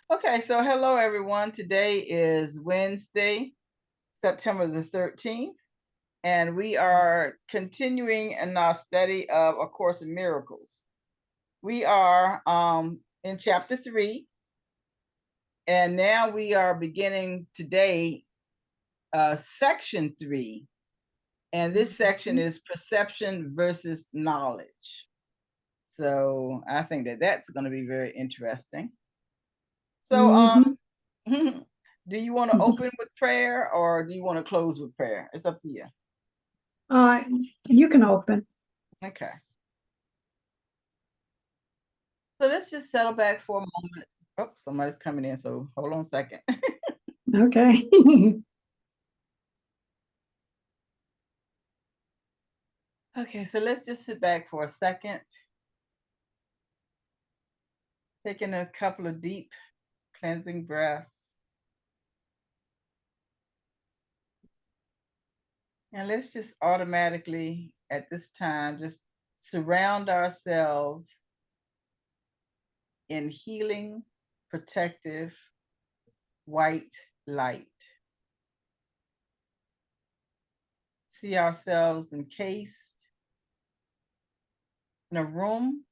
Okay, so hello everyone. Today is Wednesday, September the 13th, and we are continuing in our study of A Course in Miracles. We are in chapter 3, and now we are beginning today section 3. And this section is perception versus knowledge. So I think that that's going to be very interesting. So do you want to open with prayer or do you want to close with prayer? It's up to you. You can open. Okay. So let's just settle back for a moment. Oh, somebody's coming in, so hold on a second. Okay. Okay, so let's just sit back for a second. Taking a couple of deep cleansing breaths. And let's just automatically, at this time, just surround ourselves in healing, protective, white light. See ourselves encased in a room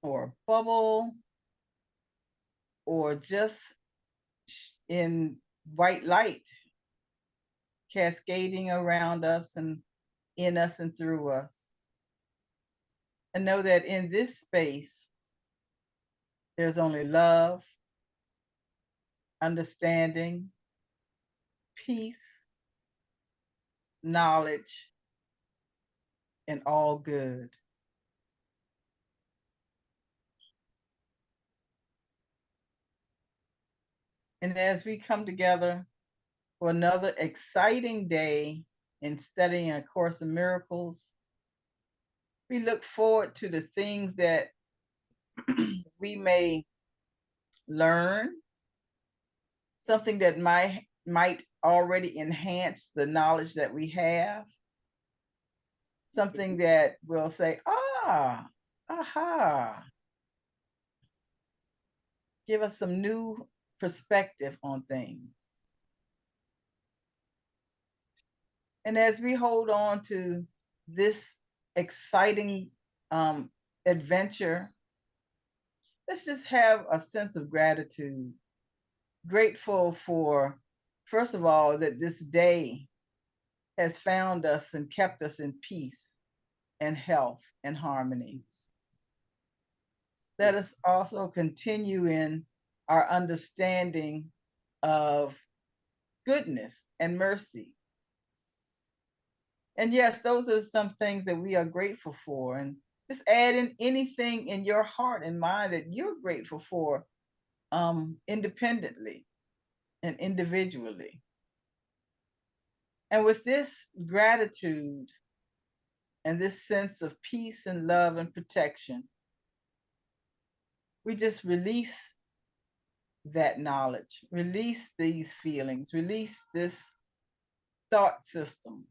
or a bubble or just in white light cascading around us and in us and through us. And know that in this space, there's only love, understanding, peace, knowledge, and all good. And as we come together for another exciting day in studying A Course in Miracles, we look forward to the things that we may learn, something that might already enhance the knowledge that we have, something that will say, aha, give us some new perspective on things. And as we hold on to this exciting adventure, let's just have a sense of gratitude. Grateful for, first of all, that this day has found us and kept us in peace and health and harmony. Let us also continue in our understanding of goodness and mercy. And yes, those are some things that we are grateful for. And just add in anything in your heart and mind that you're grateful for independently and individually. And with this gratitude and this sense of peace and love and protection, we just release that knowledge, release these feelings, release this thought system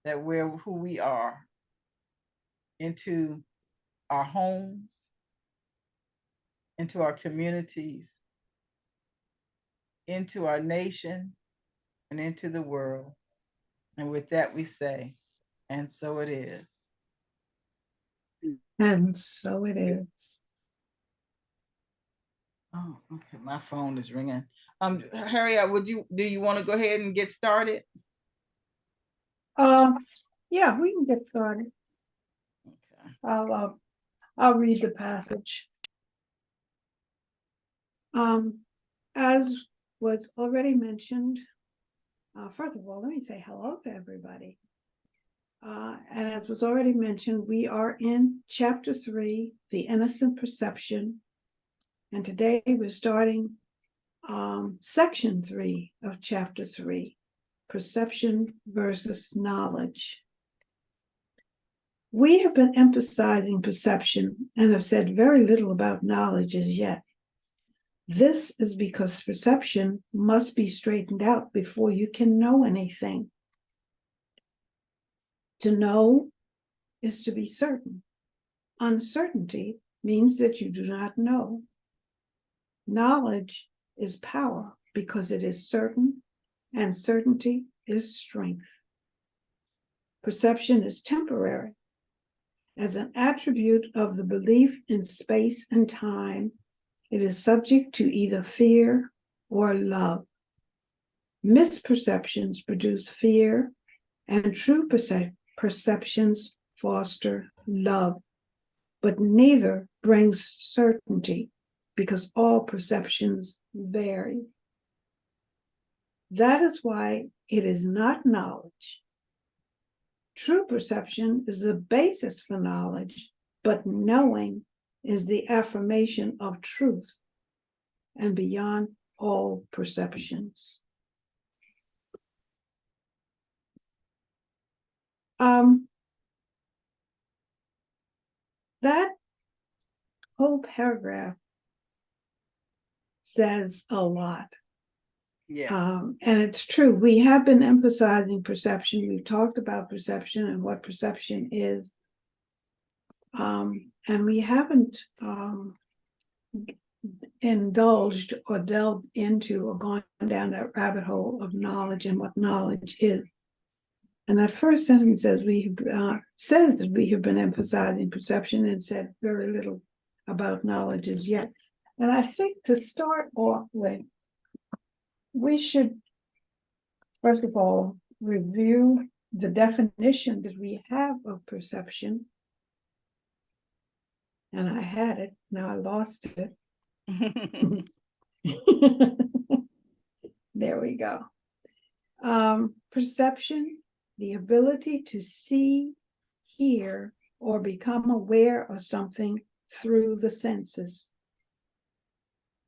that we're who we are into our homes, into our communities, into our nation, and into the world. And with that, we say, and so it is. And so it is. Oh, okay. My phone is ringing. Harriet, do you want to go ahead and get started? Yeah, we can get started. Okay. I'll read the passage. As was already mentioned, first of all, let me say hello to everybody. And as was already mentioned, we are in chapter 3, The Innocent Perception. And today we're starting section 3 of chapter 3, Perception versus Knowledge. We have been emphasizing perception and have said very little about knowledge as yet. This is because perception must be straightened out before you can know anything. To know is to be certain. Uncertainty means that you do not know. Knowledge is power because it is certain, and certainty is strength. Perception is temporary. As an attribute of the belief in space and time, it is subject to either fear or love. Misperceptions produce fear, and true perceptions foster love, but neither brings certainty because all perceptions vary. That is why it is not knowledge. True perception is the basis for knowledge, but knowing is the affirmation of truth and beyond all perceptions. That whole paragraph says a lot. Yeah. And it's true. We have been emphasizing perception. We've talked about perception and what perception is. And we haven't indulged or delved into or gone down that rabbit hole of knowledge and what knowledge is. And that first sentence says that we have been emphasizing perception and said very little about knowledge as yet. And I think to start off with, we should, first of all, review the definition that we have of perception. And I had it, now I lost it. There we go. Perception, the ability to see, hear, or become aware of something through the senses.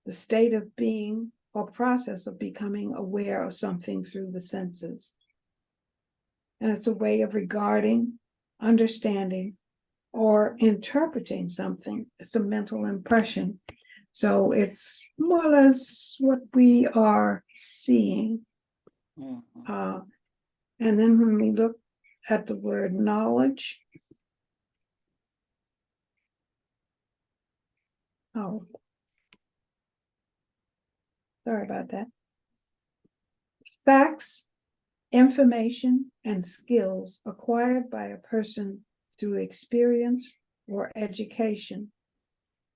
The state of being or process of becoming aware of something through the senses. And it's a way of regarding, understanding, or interpreting something. It's a mental impression. So it's more or less what we are seeing. Mm-hmm. And then when we look at the word knowledge, sorry about that. Facts, information, and skills acquired by a person through experience or education.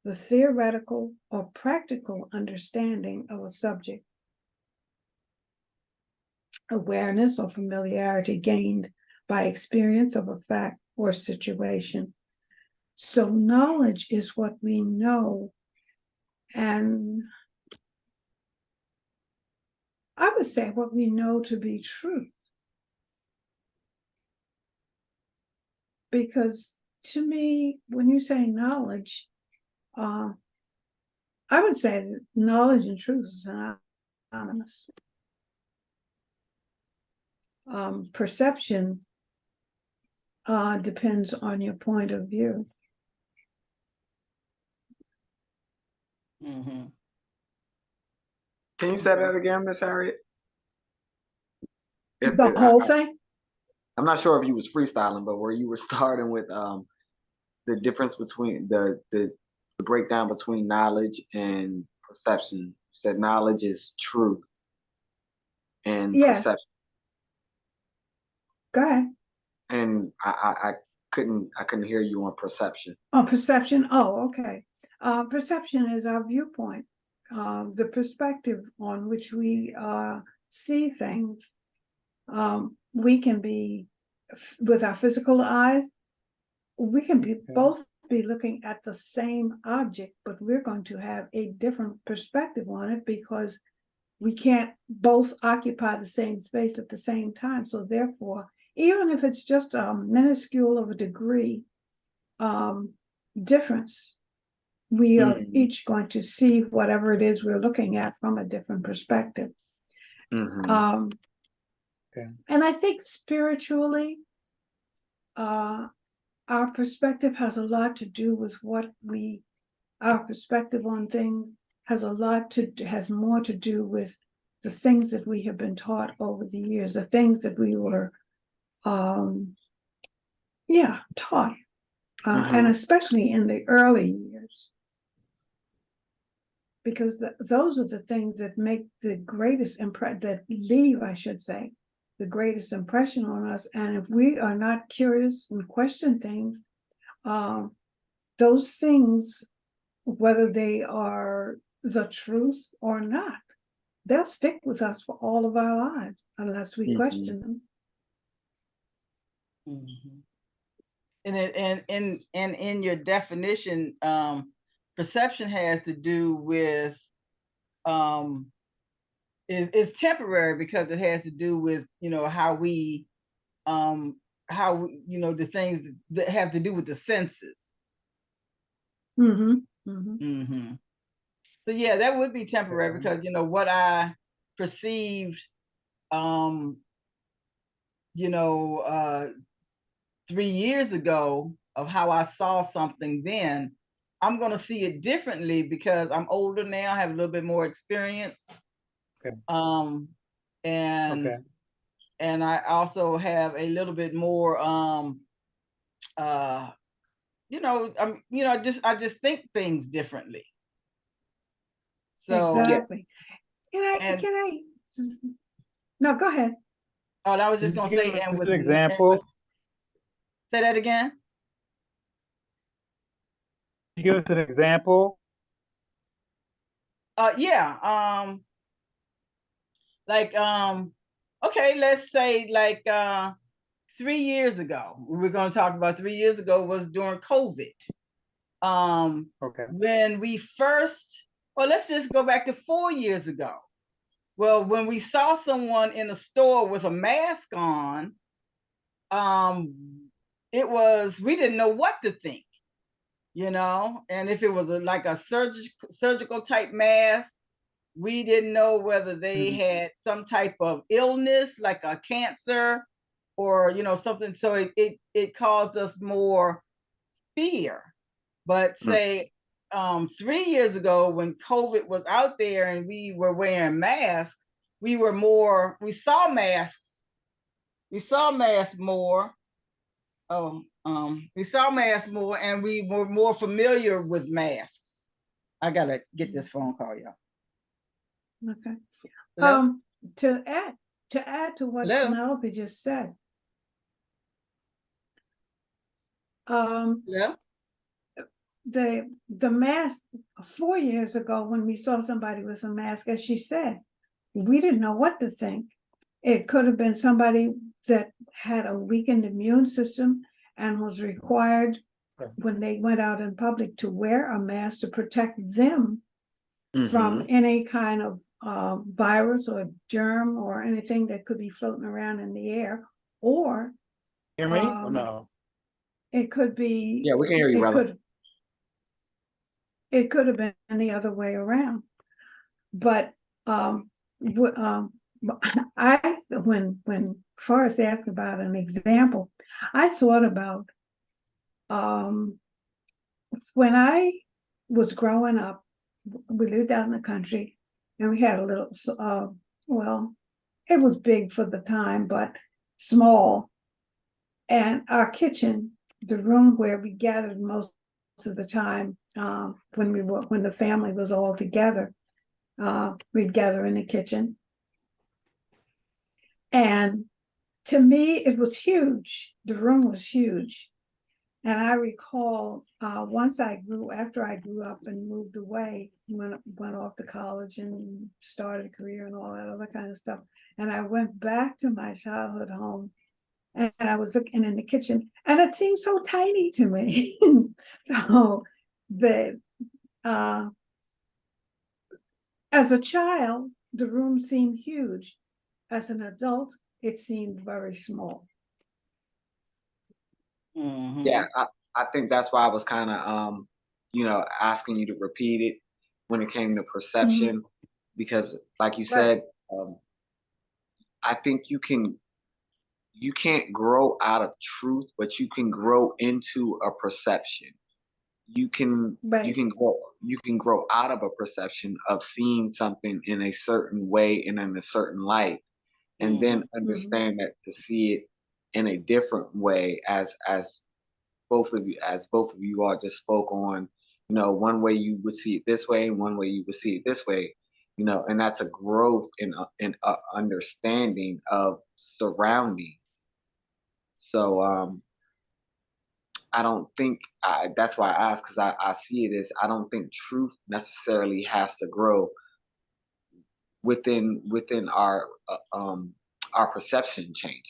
The theoretical or practical understanding of a subject. Awareness or familiarity gained by experience of a fact or situation. So knowledge is what we know, and I would say what we know to be true. Because to me, when you say knowledge, I would say that knowledge and truth is synonymous. Perception depends on your point of view. Mm-hmm. Can you say that again, Miss Harriet? The whole thing? I'm not sure if you was freestyling, but where you were starting with the difference between the breakdown between knowledge and perception. You said knowledge is truth and Yes. perception. Go ahead. And I couldn't hear you on perception. Oh, perception. Oh, okay. Perception is our viewpoint, the perspective on which we see things. We can be, with our physical eyes, we can be both be looking at the same object, but we're going to have a different perspective on it because we can't both occupy the same space at the same time. So therefore, even if it's just a minuscule of a degree difference, we are each going to see whatever it is we're looking at from a different perspective. And I think spiritually, our perspective has a lot to do with our perspective on things has more to do with the things that we have been taught over the years, the things that we were, taught, and especially in the early years. because those are the things that make the greatest impression, that leave, I should say, the greatest impression on us. And if we are not curious and question things, those things, whether they are the truth or not, they'll stick with us for all of our lives unless we question them. Mm-hmm. And in your definition, perception has to do with is temporary because it has to do with how we the things that have to do with the senses. Mm-hmm. Mm-hmm. Mm-hmm. So yeah, that would be temporary because what I perceived 3 years ago of how I saw something then, I'm going to see it differently because I'm older now, have a little bit more experience. Okay. And I also have a little bit more I just think things differently. So exactly. No, go ahead. Oh, I was just going to say, and with with an example. Say that again. Can you give us an example? Yeah. Okay, let's say 3 years ago. We're going to talk about 3 years ago was during COVID. When we first, well, let's just go back to 4 years ago. Well, when we saw someone in a store with a mask on, we didn't know what to think, and if it was a surgical type mask, we didn't know whether they had some type of illness like a cancer or something. So it caused us more fear. But say 3 years ago when COVID was out there and we were wearing masks, we saw masks more. We saw masks more and we were more familiar with masks. I gotta get this phone call, y'all. Okay. Hello? To add to what Penelope just said. Yeah. The mask 4 years ago when we saw somebody with a mask, as she said, we didn't know what to think. It could have been somebody that had a weakened immune system and was required when they went out in public to wear a mask to protect them from any kind of virus or germ or anything that could be floating around in the air. Or hear me? Or no? It could be. Yeah, we can hear you, brother. It could have been the other way around. But when Forrest asked about an example, I thought about when I was growing up. We lived out in the country, and we had a little. Well, it was big for the time, but small. And our kitchen, the room where we gathered most of the time, when the family was all together, we'd gather in the kitchen. And to me, it was huge. The room was huge. And I recall after I grew up and moved away, went off to college and started a career and all that other kind of stuff. And I went back to my childhood home, and I was looking in the kitchen, and it seemed so tiny to me. So as a child, the room seemed huge. As an adult, it seemed very small. Yeah, I think that's why I was kind of asking you to repeat it when it came to perception, because like you said, I think you can't grow out of truth, but you can grow into a perception. You can grow out of a perception of seeing something in a certain way and in a certain light, and then understand that to see it in a different way, as both of you all just spoke on, You know, one way you would see it this way, and one way you would see it this way. You know, and that's a growth in understanding of surroundings. So I don't think that's why I ask, because I see it as, I don't think truth necessarily has to grow within our perception change.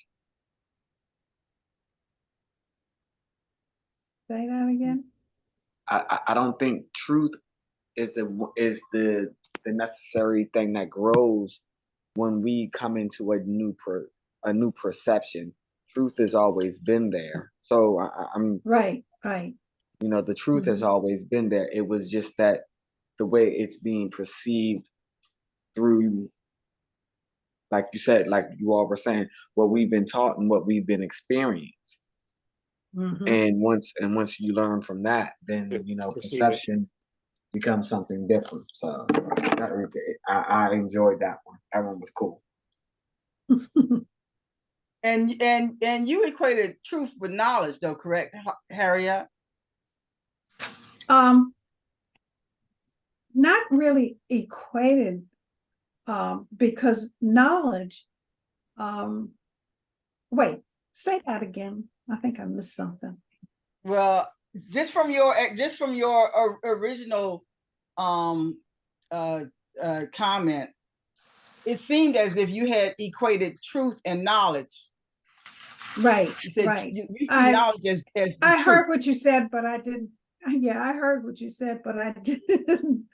Say that again. I don't think truth is the necessary thing that grows when we come into a new perception. Truth has always been there. So I'm, Right, right. you know, the truth has Mhm. always been there. It was just that the way it's being perceived through, like you said, like you all were saying, what we've been taught and what we've been experienced. Mhm. And once you learn from that, then you know Perceive it. perception becomes something different. So I enjoyed that one. That one was cool. And you equated truth with knowledge, though, correct, Harriet? Um, not really equated, because knowledge, um, wait, say that again. I think I missed something. Well, just from your original um comments, it seemed as if you had equated truth and knowledge. Right, You said right. you see knowledge as the I truth. heard what you said, but I didn't. Yeah, I heard what you said, but I didn't.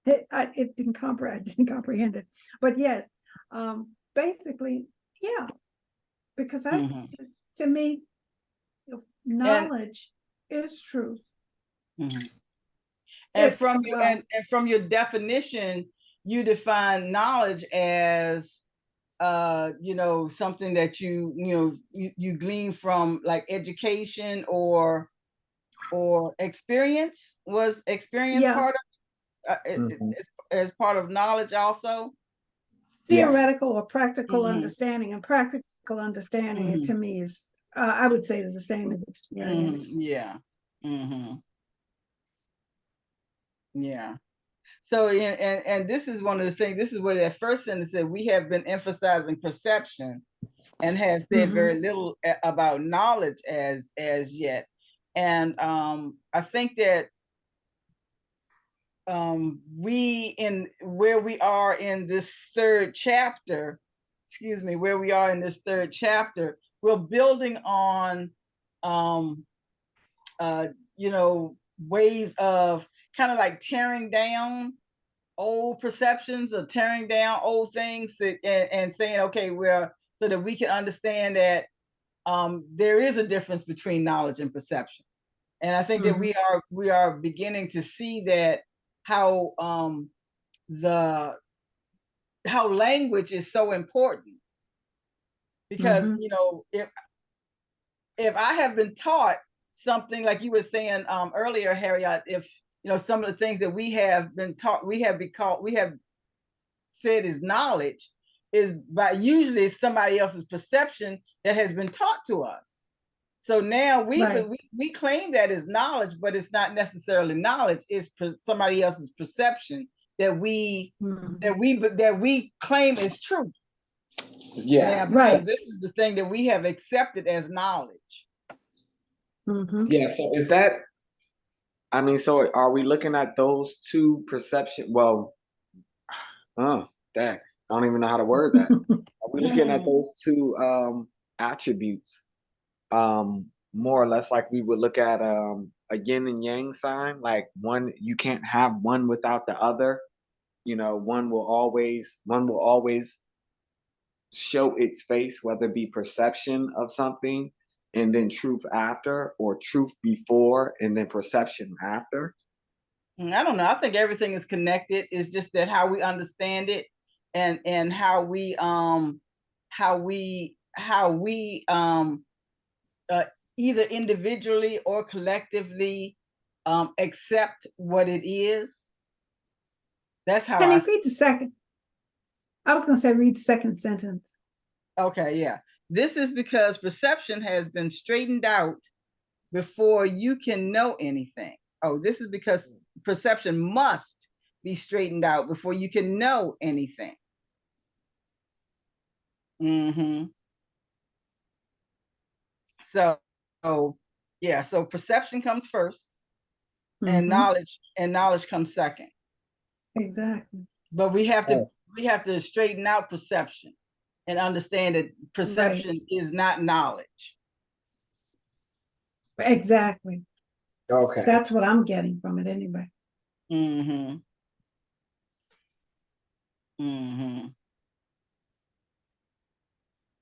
It didn't comprehend. I didn't comprehend it. But yes, basically, yeah, because Mhm. to me, And knowledge is truth. mhm. And It from your well, and from your definition, you define knowledge as you know, something that you glean from, like, education or experience. Was experience yeah, part of Hmm. as part of knowledge also? Yeah. theoretical or practical Hmm. understanding, and practical understanding, it Hmm. to me is, I would say, is the same as Hmm. experience. Yeah. Hmm. Yeah. So, and this is one of the things, this is where that first sentence said, we have been emphasizing perception and have said Mm-hmm. very little about knowledge as yet. And I think that we, in where we are in this third chapter, excuse me, where we are in this third chapter, we're building on um, uh, ways of kind of like tearing down old perceptions, or tearing down old things, and saying, okay, well, so that we can understand that there is a difference between knowledge and perception. And I think that Mm-hmm. we are beginning to see that, how the how language is so important, because Mm-hmm. if I have been taught something, like you were saying earlier, Harriet, if some of the things that we have been taught, we have said is knowledge, is by usually somebody else's perception that has been taught to us. So now Right. we claim that as knowledge, but it's not necessarily knowledge. It's somebody else's perception that Mm-hmm. we claim is true Yeah. now, because Right. this is the thing that we have accepted as knowledge. Mm-hmm. Yeah. So is that? I mean, so are we looking at those two perception? Well, oh, dang, I don't even know how to word that. Are we looking at Mhm. those two attributes more or less like we would look at a yin and yang sign? Like, one, you can't have one without the other. You know, one will always show its face, whether it be perception of something and then truth after, or truth before and then perception after. I don't know. I think everything is connected. It's just that how we understand it, and how we uh, either individually or collectively accept what it is. That's how Can I you read the second? I was going to say read the second sentence. Okay, yeah. This is because perception has been straightened out before you can know anything. Oh, this is because perception must be straightened out before you can know anything. Mm-hmm. So yeah, so perception comes first, and knowledge comes second. Exactly. But we have to straighten out perception and understand that perception is not knowledge. Exactly. Okay. That's what I'm getting from it anyway. Mm-hmm. Mm-hmm.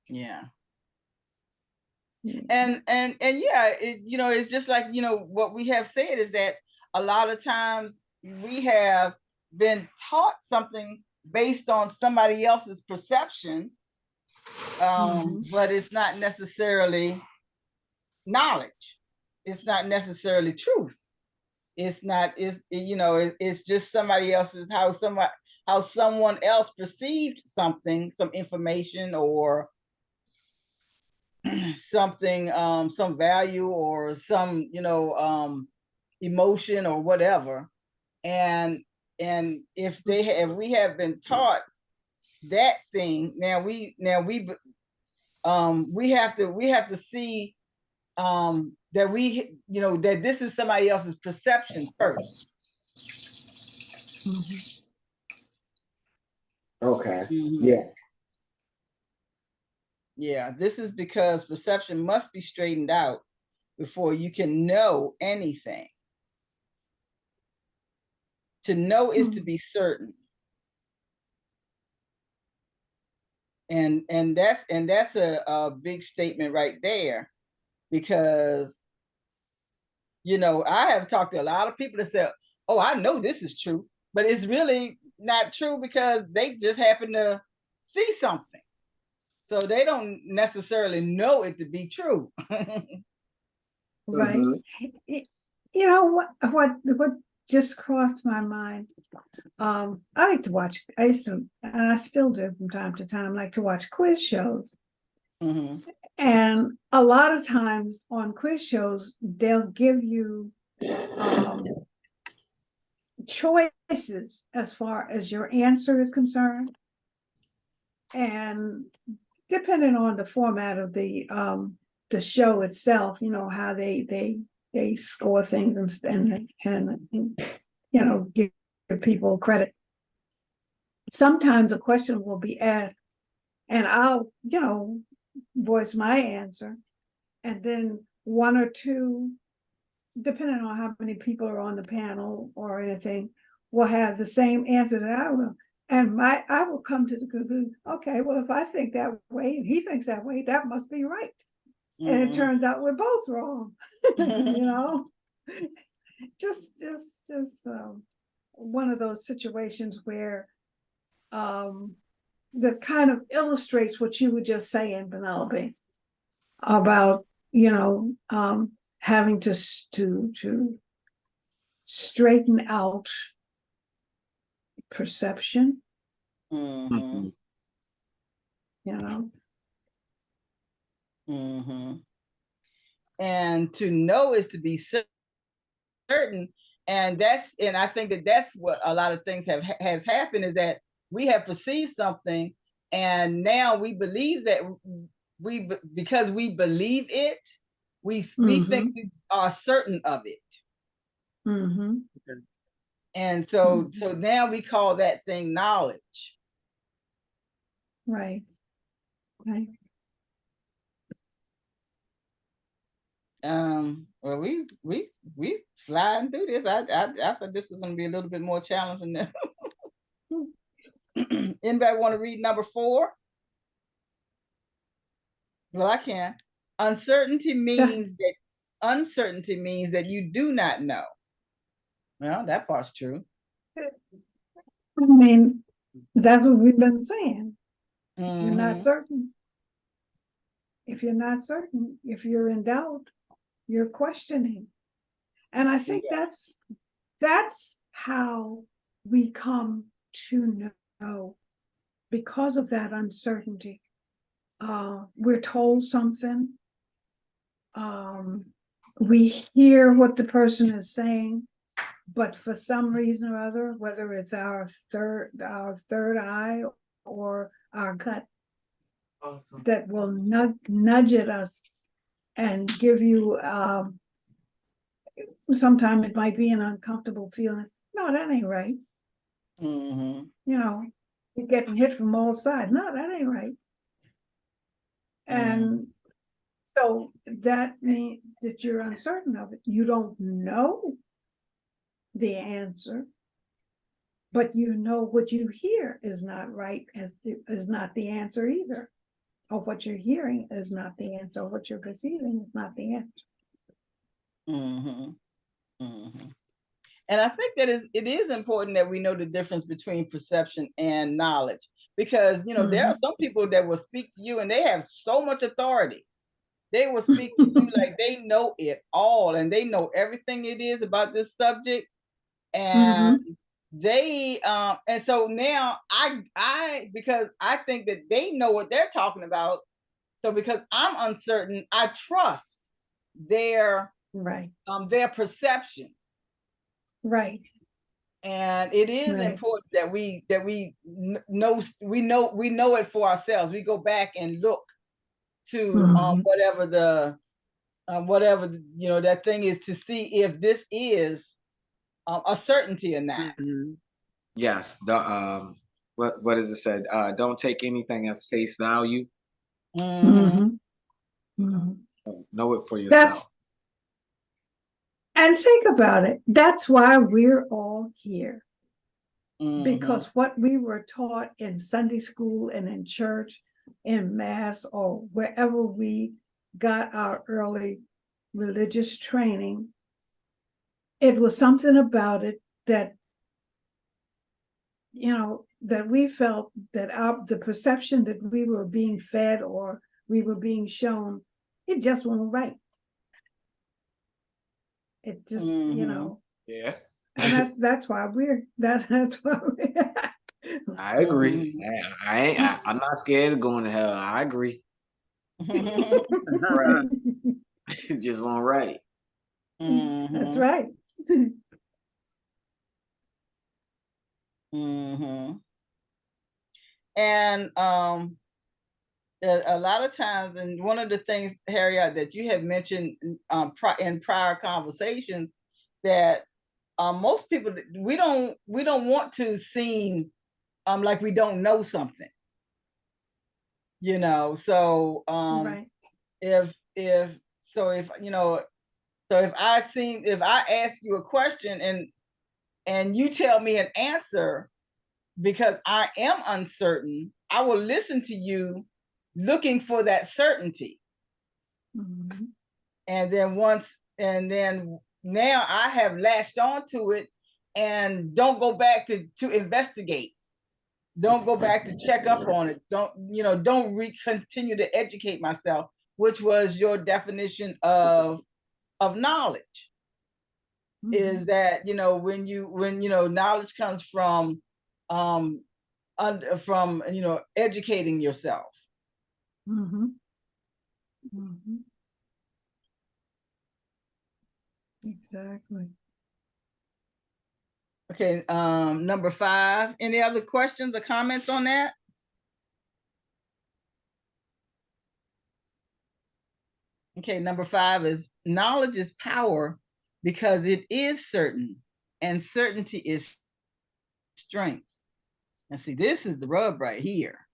Yeah. And yeah, it's just like, what we have said is that a lot of times we have been taught something based on somebody else's perception, but it's not necessarily knowledge. It's not necessarily truth. It's not, it's just somebody else's, how someone else perceived something, some information, or something, some value, or some, emotion, or whatever. And if we have been taught that thing, now we have to see that that this is somebody else's perception first. Okay. Yeah. Yeah, this is because perception must be straightened out before you can know anything. To know is to be certain. And that's a big statement right there, because I have talked to a lot of people that say, oh, I know this is true, but it's really not true because they just happen to see something. So they don't necessarily know it to be true. Right. You know what just crossed my mind? I like to watch, I used to, and I still do from time to time, like to watch quiz shows. And a lot of times on quiz shows, they'll give you choices as far as your answer is concerned. And depending on the format of the show itself, how they score things and give people credit. Sometimes a question will be asked and I'll, voice my answer, and then one or two, depending on how many people are on the panel or anything, will have the same answer that I will. And I will come to the conclusion, okay, well, if I think that way and he thinks that way, that must be right. And it turns out we're both wrong, just one of those situations where that kind of illustrates what you were just saying, Penelope, about having to straighten out perception. And to know is to be certain. And I think that's what a lot of things has happened, is that we have perceived something, and now we believe that because we believe it, we think we are certain of it. And so now we call that thing knowledge. Right. Well, we flying through this. I thought this was going to be a little bit more challenging than Anybody want to read number 4? Well, I can. Uncertainty means that you do not know. Well, that part's true. I mean, that's what we've been saying. If you're not certain, if you're in doubt, you're questioning. And I think that's how we come to know, because of that uncertainty. We're told something, we hear what the person is saying, but for some reason or other, whether it's our third eye or our gut, Awesome. that will nudge at us and give you, sometimes it might be an uncomfortable feeling. No, that ain't right. Mm-hmm. You know, you're getting hit from all sides. No, that ain't right. And so that means that you're uncertain of it. You don't know the answer, but you know what you hear is not right, is not the answer either. Or what you're hearing is not the answer. What you're perceiving is not the answer. Mm-hmm. Mm-hmm. And I think that it is important that we know the difference between perception and knowledge, because there are some people that will speak to you and they have so much authority. They will speak to you like they know it all and they know everything it is about this subject. And they and so now I because I think that they know what they're talking about. So because I'm uncertain, I trust their Right. their perception. Right. And it is Right. important that we know it for ourselves. We go back and look to whatever that thing is, to see if this is a certainty or not. Yes. The what is it said? Don't take anything as face value. Mm-hmm. Know it for yourself. And think about it. That's why we're all here. Because what we were taught in Sunday school and in church, in mass, or wherever we got our early religious training, it was something about it that, that we felt that the perception that we were being fed or we were being shown, it just wasn't right. It just, Yeah. and that's why that's why I agree. I'm not scared of going to hell. I agree. Right. It just won't right. That's right. And a lot of times, and one of the things, Harriet, that you have mentioned in prior conversations, that most people, we don't want to seem like we don't know something. So Right. if I ask you a question and you tell me an answer because I am uncertain, I will listen to you looking for that certainty. And then now I have latched onto it and don't go back to investigate. Don't go back to check up on it. Don't continue to educate myself, which was your definition of knowledge. Is that when knowledge comes from educating yourself. Exactly. Okay, number 5. Any other questions or comments on that? Okay, number 5 is knowledge is power because it is certain, and certainty is strength. And see, this is the rub right here.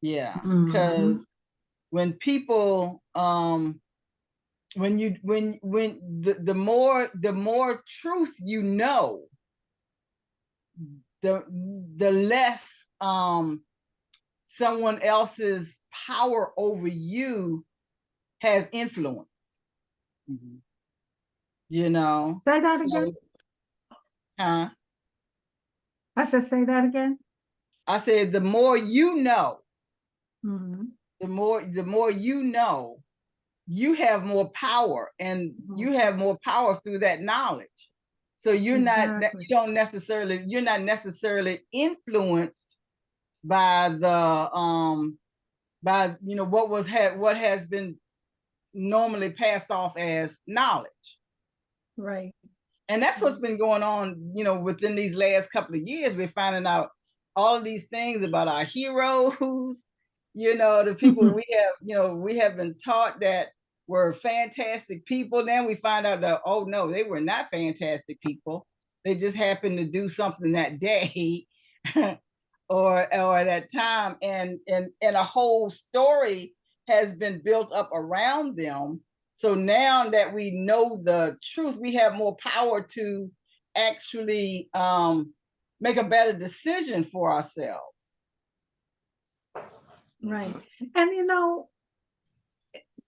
Yeah, because when people when the more truth the less someone else's power over you has influence. Say that again. Huh? I said, say that again. I said, the more you know, the more you have more power, and you have more power through that knowledge. So you're not necessarily influenced by the what has been normally passed off as knowledge. Right. And that's what's been going on, within these last couple of years. We're finding out all of these things about our heroes, the people we have been taught that were fantastic people. Then we find out that, oh no, they were not fantastic people. They just happened to do something that day or that time. And a whole story has been built up around them. So now that we know the truth, we have more power to actually make a better decision for ourselves. Right. And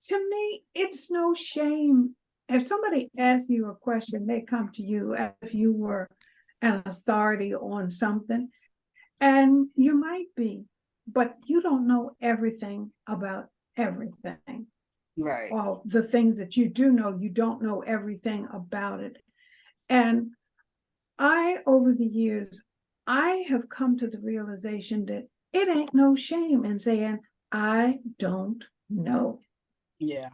to me, it's no shame. If somebody asks you a question, they come to you as if you were an authority on something, and you might be, but you don't know everything about everything. Right. Or the things that you do know, you don't know everything about it. And over the years, I have come to the realization that it ain't no shame in saying, I don't know. Yeah.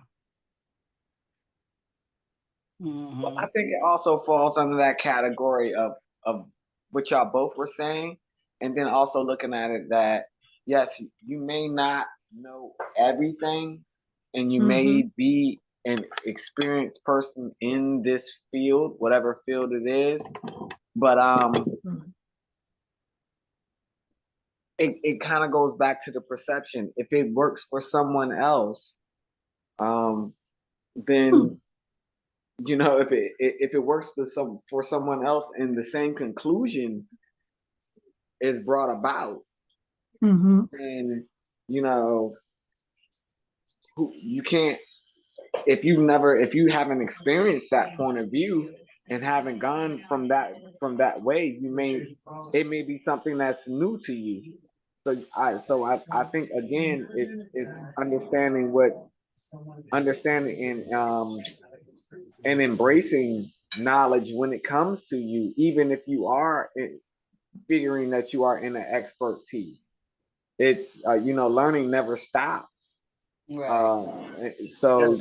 Mm-hmm. Well, I think it also falls under that category of what y'all both were saying, and then also looking at it that yes, you may not know everything, and you may be an experienced person in this field, whatever field it is, but it kind of goes back to the perception. If it works for someone else, then if it works for someone else and the same conclusion is brought about, then you can't, if you haven't experienced that point of view and haven't gone from that way, it may be something that's new to you. So I think again it's understanding and embracing knowledge when it comes to you, even if you are figuring that you are in an expertise. It's learning never stops. Right. So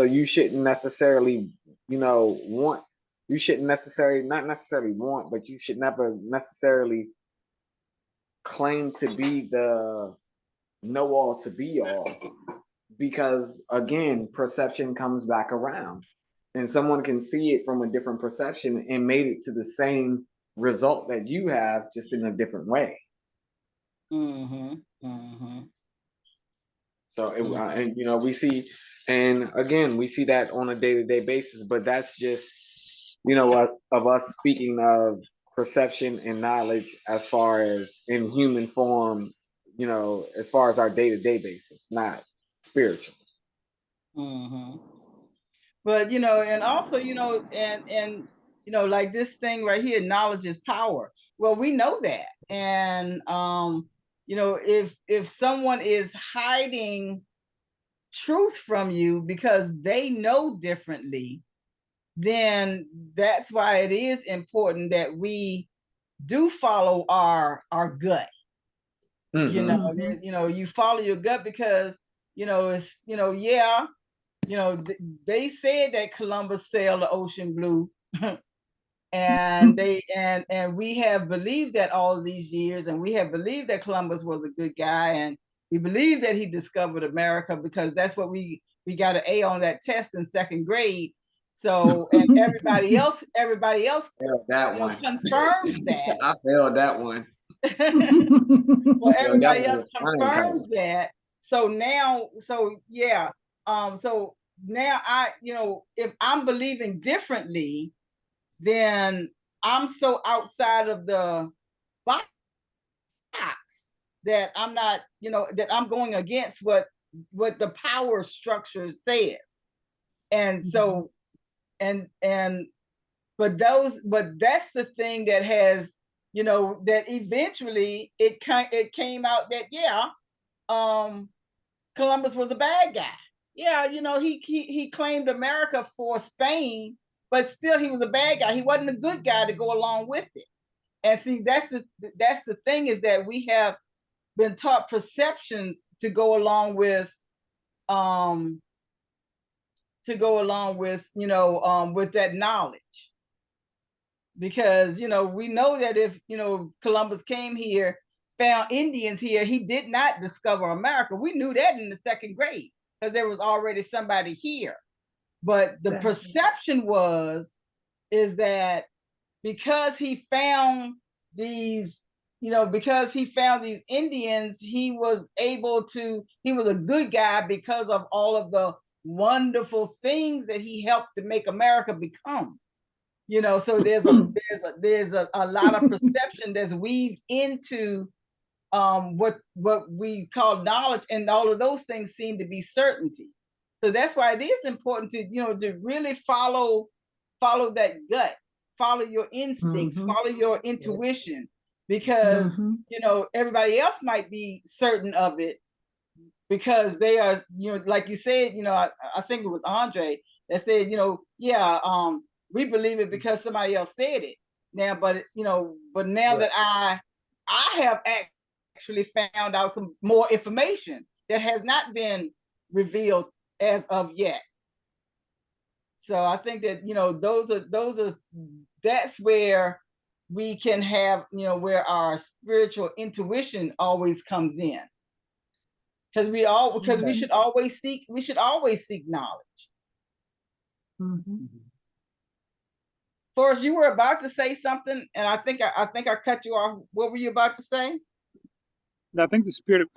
you shouldn't necessarily want, you shouldn't necessarily not necessarily want, but you should never necessarily claim to be the know all to be all, because again, perception comes back around, and someone can see it from a different perception and made it to the same result that you have, just in a different way. So and we see, and again, we see that on a day-to-day basis, but that's just of us speaking of perception and knowledge as far as in human form, as far as our day-to-day basis, not spiritual. But and also and like this thing right here, knowledge is power. Well, we know that. And if someone is hiding truth from you because they know differently, then that's why it is important that we do follow our gut. You follow your gut, because it's they said that Columbus sailed the ocean blue. And we have believed that all of these years, and we have believed that Columbus was a good guy, and we believe that he discovered America, because that's what we got an A on that test in second grade. So, and everybody else that one confirms that. I failed that one. Well, everybody else confirms that. So now, so now if I'm believing differently, then I'm so outside of the box that I'm not, that I'm going against what the power structure says. And so, but that's the thing that has, that eventually it came out that Columbus was a bad guy. Yeah, he claimed America for Spain, but still he was a bad guy. He wasn't a good guy to go along with it. And see, that's the thing, is that we have been taught perceptions to go along with to go along with, with that knowledge. Because, we know that if, Columbus came here, found Indians here, he did not discover America. We knew that in the second grade because there was already somebody here. But the perception is that because he found these, because he found these Indians, he was a good guy because of all of the wonderful things that he helped to make America become. So there's a lot of perception that's weaved into what we call knowledge, and all of those things seem to be certainty. So that's why it is important to to really follow that gut, follow your instincts, follow your intuition, because everybody else might be certain of it because they are, like you said, I think it was Andre that said, we believe it because somebody else said it. Now, but now that I have actually found out some more information that has not been revealed as of yet. So I think that that's where we can have, where our spiritual intuition always comes in. Because we should always seek knowledge. Forrest, you were about to say something, and I think I cut you off. What were you about to say? I think the spirit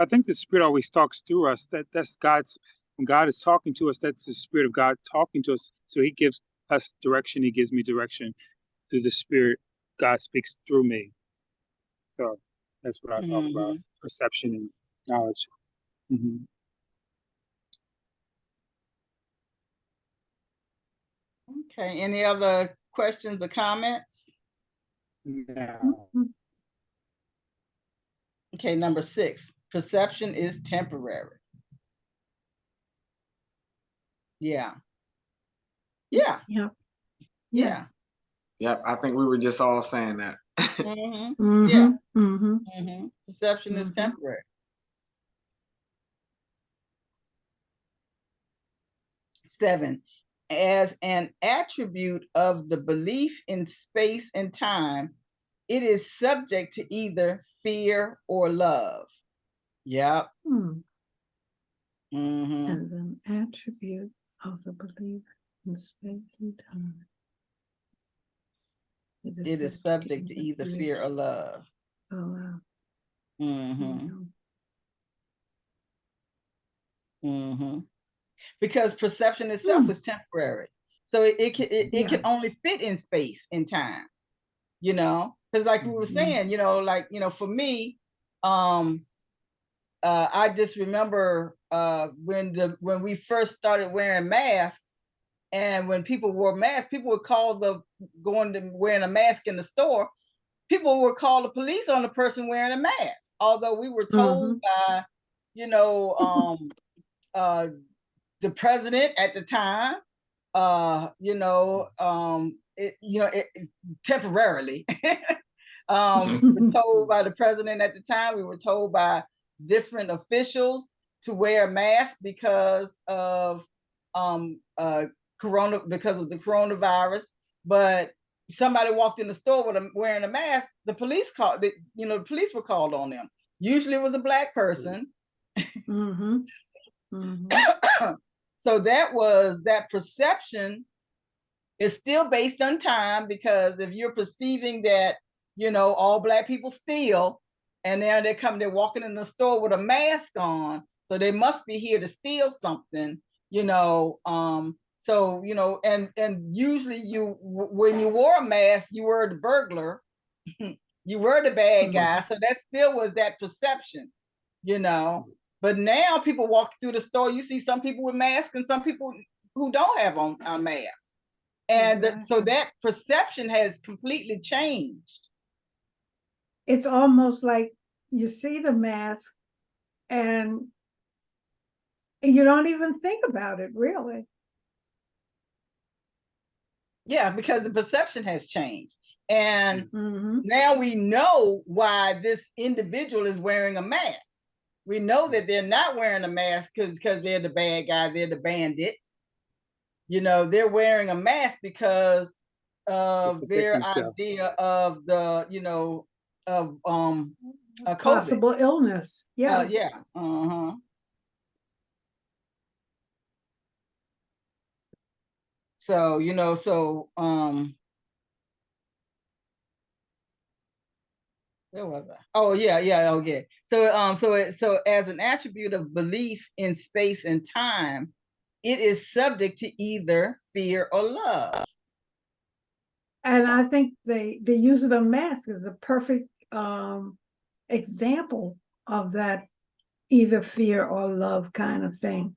always talks through us. That's God's, when God is talking to us, that's the Spirit of God talking to us. So he gives us direction. He gives me direction through the Spirit. God speaks through me. So that's what I talk about: perception and knowledge. Okay. Any other questions or comments? No. Okay. Number 6, perception is temporary. Yeah. Yeah. Yeah. Yeah. Yep, I think we were just all saying that. Yeah. Perception is temporary. 7, as an attribute of the belief in space and time, it is subject to either fear or love. Yep. As an attribute of the belief in space and time, it is subject to either fear or love. Oh, wow. Because perception itself is temporary, so it can only fit in space and time. Because like we were saying, for me, I just remember when we first started wearing masks, and when people wore masks, people would call wearing a mask in the store. People would call the police on the person wearing a mask, although we were told by, the president at the time, temporarily. We were told by the president at the time. We were told by different officials to wear a mask because of the coronavirus. But somebody walked in the store wearing a mask, the police were called on them. Usually it was a Black person. So that perception is still based on time, because if you're perceiving that, all Black people steal, and now they're walking in the store with a mask on, so they must be here to steal something, so, and usually when you wore a mask, you were the burglar, you were the bad guy. So that still was that perception, But now people walk through the store, you see some people with masks and some people who don't have on a mask. And so that perception has completely changed. It's almost like you see the mask and you don't even think about it, really. Yeah, because the perception has changed. And now we know why this individual is wearing a mask, We know that they're not wearing a mask because they're the bad guy, they're the bandit. You know, they're wearing a mask because of their idea of the, you know, of COVID. Possible illness. Yeah. Yeah. Uh-huh. So, you know, where was I? Oh yeah, okay. So as an attribute of belief in space and time, it is subject to either fear or love. And I think the use of the mask is a perfect example of that either fear or love kind of thing.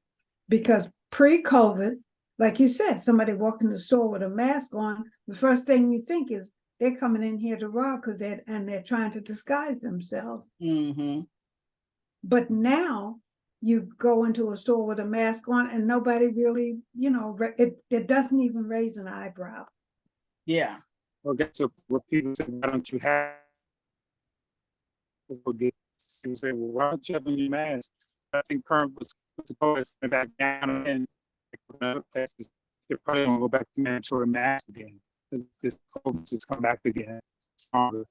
Because pre-COVID, like you said, somebody walking in the store with a mask on, the first thing you think is they're coming in here to rob because they're trying to disguise themselves. Mm-hmm. But now you go into a store with a mask on and nobody really, you know, it doesn't even raise an eyebrow. Yeah. Well, that's what people say. Why don't you have? People say, well, why don't you have your mask? I think current was supposed to back down and other places. They're probably going to go back to mandatory mask again because this COVID has come back again stronger.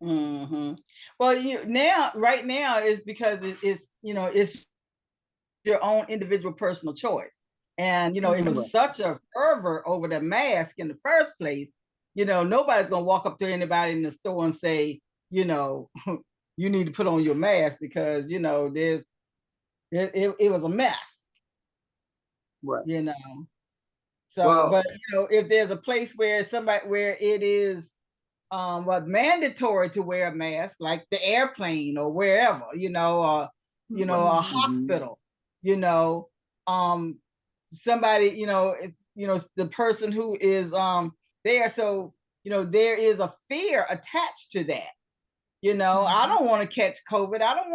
Mm-hmm. Well, right now is because it's, you know, it's your own individual personal choice. And, you know, it was such a fervor over the mask in the first place, you know, nobody's going to walk up to anybody in the store and say, you know, you need to put on your mask because, you know, it was a mess. Right. You know. So, but, you know, if there's a place where it is mandatory to wear a mask, like the airplane or wherever, you know, or, you know, a hospital, you know, somebody, you know, it's, you know, the person who is there. So, you know, there is a fear attached to that. You know, I don't want to catch COVID. I don't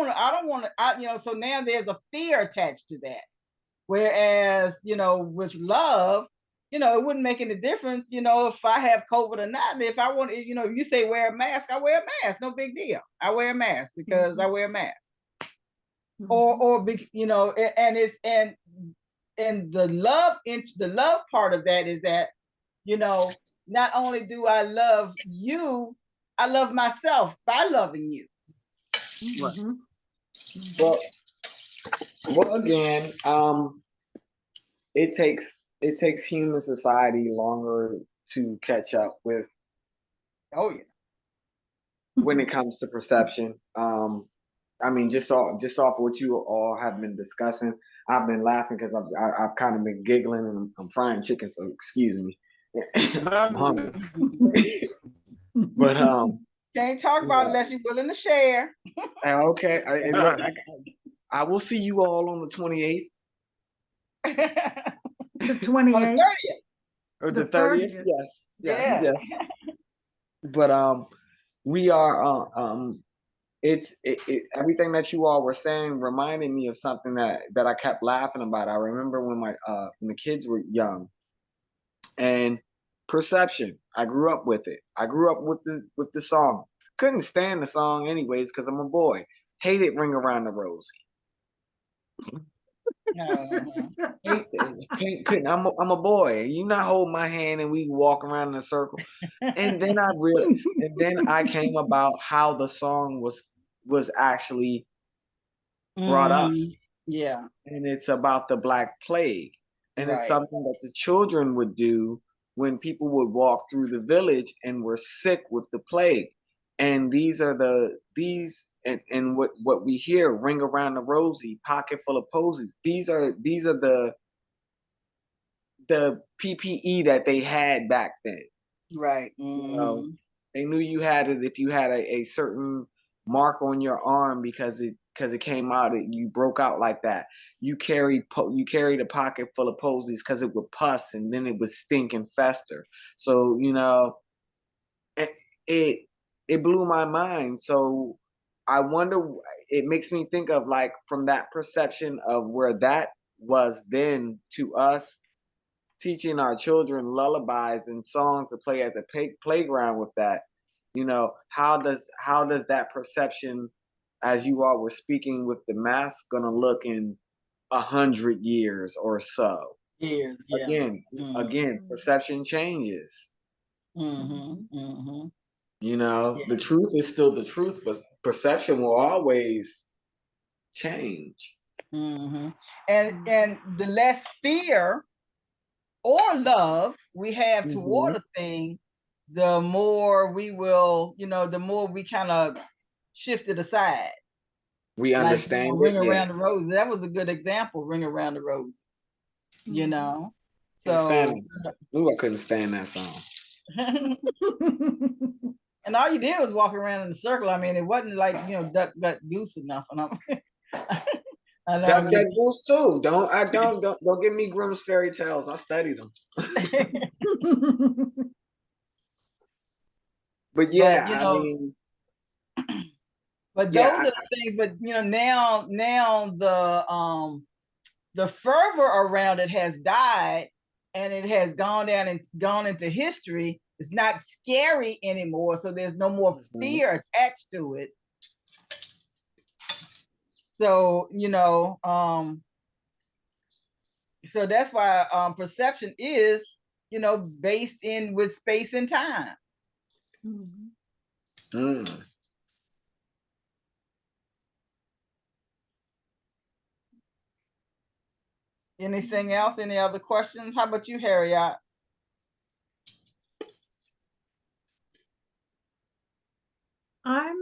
want to, you know, so now there's a fear attached to that. Whereas, you know, with love, you know, it wouldn't make any difference, you know, if I have COVID or not. If I want, you know, if you say wear a mask, I wear a mask. No big deal. I wear a mask because I wear a mask. Or you know, and it's and the love part of that is that, you know, not only do I love you, I love myself by loving you. Right. Well, again, it takes human society longer to catch up with. Oh yeah. When it comes to perception, I mean, just off what you all have been discussing, I've been laughing because I've kind of been giggling and I'm frying chicken, so excuse me. I'm hungry. But can't talk about it unless you're willing to share. Okay, look, I will see you all on the 28th. The 28th. Or the 30th. Yes. But we are it's everything that you all were saying reminded me of something that I kept laughing about. I remember when the kids were young, and perception. I grew up with it. I grew up with the song. Couldn't stand the song anyways because I'm a boy. Hated Ring Around the Rosie. Couldn't. I'm a boy. You not hold my hand and we walk around in a circle. And then I came about how the song was actually brought up. Yeah. And it's about the Black Plague. And it's Right. something that the children would do when people would walk through the village and were sick with the plague. And and what we hear, Ring Around the Rosie, Pocket Full of Posies. These are the PPE that they had back then. Right. You know, they knew you had it if you had a certain mark on your arm because it came out, you broke out like that. You carried a pocket full of posies because it would pus and then it would stink and fester. So, you know, it blew my mind. So I wonder, it makes me think of, like, from that perception of where that was then to us teaching our children lullabies and songs to play at the playground with that. You know, how does that perception as you all were speaking, with the mask gonna look in 100 years or so? Years, yeah. Again, perception changes. Mm-hmm. You know, Yeah. the truth is still the truth, but perception will always change. Mm-hmm. And the less fear or love we have toward a thing, the more we will, the more we kind of shift it aside. We Like, understand Ring it, yeah. Around the Roses. That was a good example, Ring Around the Roses. Understand So that. Ooh, I couldn't stand that song. and all you did was walk around in a circle. I mean, it wasn't like, duck, duck, goose or nothing. I Duck know. that goose too. Don't give me Grimm's fairy tales. I studied them. But yeah, But I mean, but yeah, those are the things. But now the fervor around it has died, and it has gone down and gone into history. It's not scary anymore, so there's no more fear attached to it. So so that's why perception is based in with space and time. Anything else? Any other questions? How about you, Harriet? I'm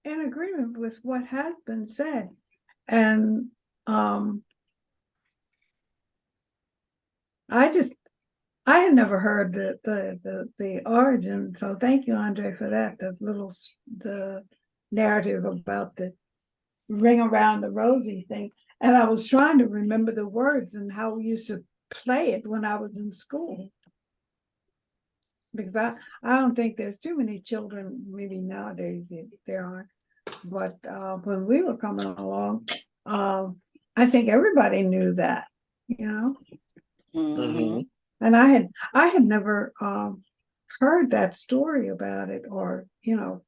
in agreement with what has been said. And I had never heard the origin, so thank you, Andre, for that. The narrative about the ring around the rosy thing. And I was trying to remember the words and how we used to play it when I was in school. Because I don't think there's too many children, maybe nowadays there aren't, but when we were coming along, I think everybody knew that, And I had never heard that story about it, or it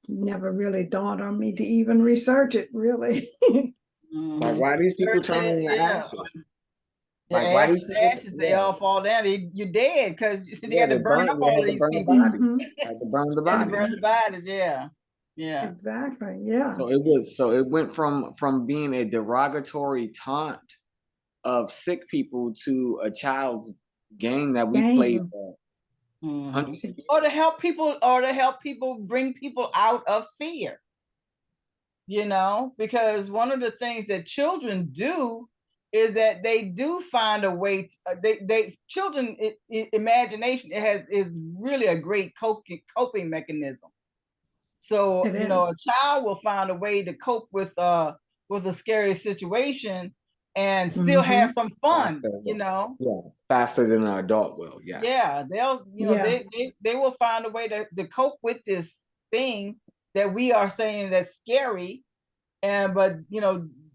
never really dawned on me to even research it, really. Like, why these people turning into ashes? Like, why these ashes, they all fall down. You're dead because they had to burn up all of these people. Had to burn the Had to bodies. burn the bodies, yeah. Exactly, yeah. So it went from being a derogatory taunt of sick people to a child's game that we played for hundreds of years. Or to help people bring people out of fear. Because one of the things that children do is that they do find a way to, children imagination is really a great coping mechanism. So a child will find a way to cope with a scary situation and still have some fun. Faster than an adult will. They'll they will find a way to cope with this thing that we are saying that's scary. But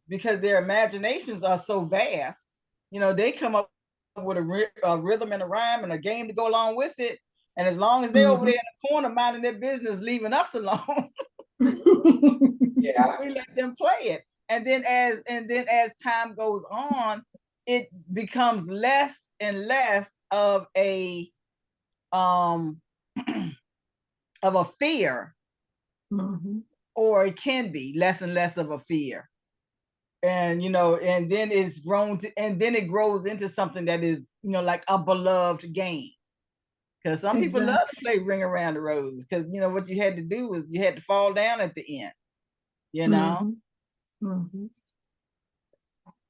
because their imaginations are so vast, they come up with a rhythm and a rhyme and a game to go along with it. And as long as they're over there in the corner minding their business, leaving us alone, we let them play it. And then as time goes on, it becomes less and less of a of a fear, or it can be less and less of a fear. And and then it's grown to, and then it grows into something that is like a beloved game, because some people love to play Ring Around the Roses, because what you had to do was you had to fall down at the end.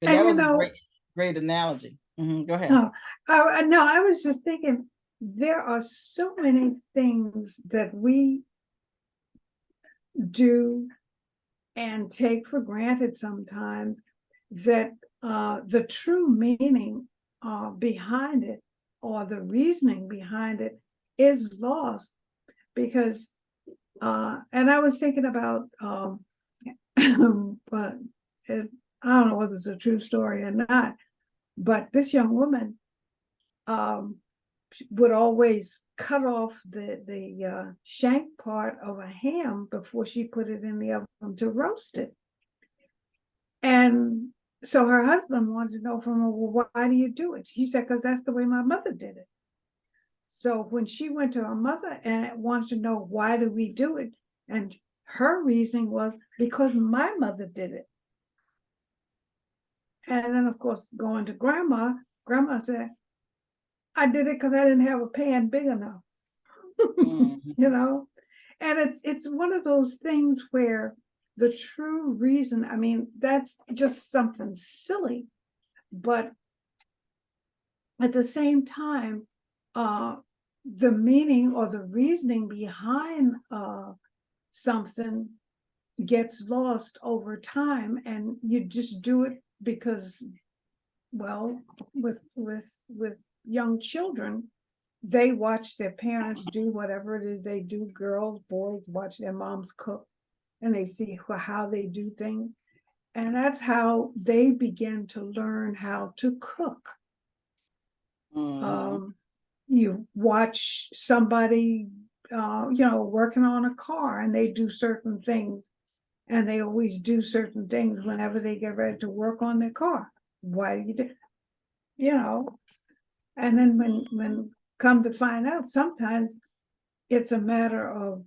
But that was a great analogy. Go ahead. No, I was just thinking there are so many things that we do and take for granted sometimes, that the true meaning behind it, or the reasoning behind it, is lost. Because and I was thinking about but I don't know whether it's a true story or not, but this young woman would always cut off the shank part of a ham before she put it in the oven to roast it. And so her husband wanted to know from her, well, why do you do it? He said, because that's the way my mother did it. So when she went to her mother and wanted to know, why do we do it? And her reasoning was, because my mother did it. And then, of course, going to grandma said, I did it because I didn't have a pan big enough. You know, and it's one of those things where the true reason, I mean, that's just something silly, but at the same time, the meaning or the reasoning behind something gets lost over time, and you just do it because, well, with young children, they watch their parents do whatever it is they do. Girls, boys watch their moms cook, and they see how they do things, and that's how they begin to learn how to cook. You watch somebody, working on a car, and they do certain things, and they always do certain things whenever they get ready to work on their car. Why do you do? And then when come to find out, sometimes it's a matter of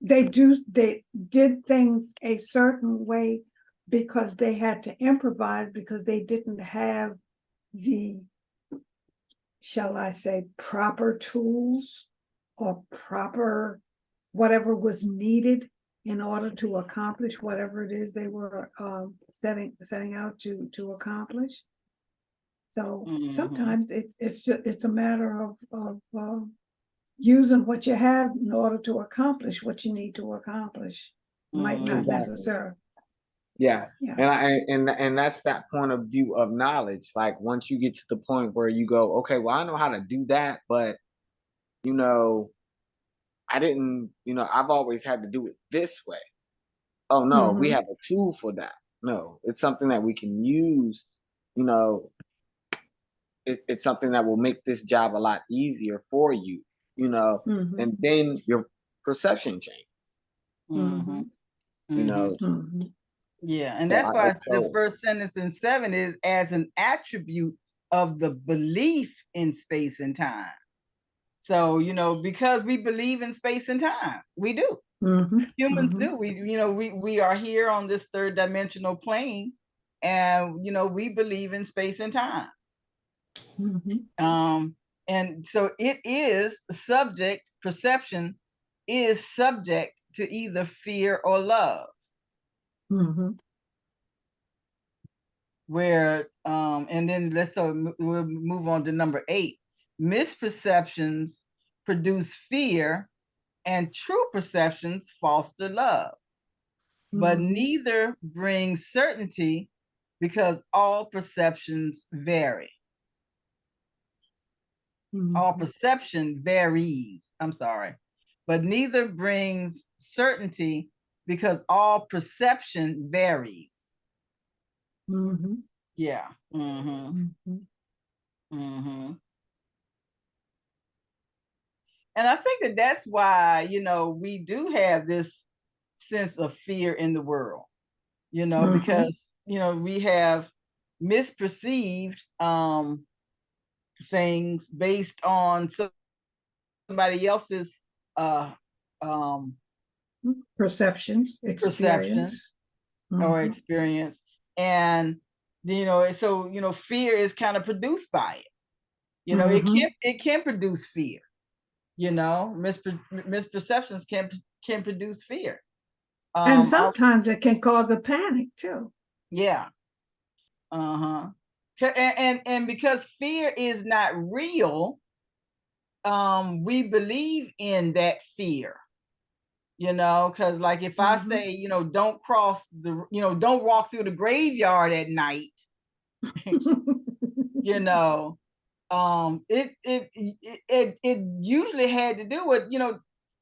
they did things a certain way because they had to improvise, because they didn't have the, shall I say, proper tools or proper whatever was needed in order to accomplish whatever it is they were setting out to accomplish. So sometimes it's a matter of using what you have in order to accomplish what you need to accomplish. Might not Exactly. necessarily. Yeah. Yeah. And that's that point of view of knowledge. Like, once you get to the point where you go, okay, well, I know how to do that, but I didn't, I've always had to do it this way. Oh no, we have a tool for that. No, it's something that we can use. It's something that will make this job a lot easier for you. And then your perception changes. Yeah, and So that's why the so first sentence in 7 is as an attribute of the belief in space and time. So, because we believe in space and time, we do. Humans do. We are here on this third dimensional plane, and we believe in space and time. And so it is subject, perception is subject to either fear or love. Where and then we'll move on to number 8. Misperceptions produce fear, and true perceptions foster love. But neither brings certainty, because all perceptions vary. All perception varies. I'm sorry. But neither brings certainty, because all perception varies. Yeah. And I think that's why, we do have this sense of fear in the world, because, we have misperceived things based on somebody else's Perceptions, perception or experience. And, so, fear is kind of produced by it. It can produce fear. Misperceptions can produce fear. And sometimes it can cause a panic too. Yeah. And because fear is not real, we believe in that fear. Because like if I say, don't cross don't walk through the graveyard at night, it usually had to do with,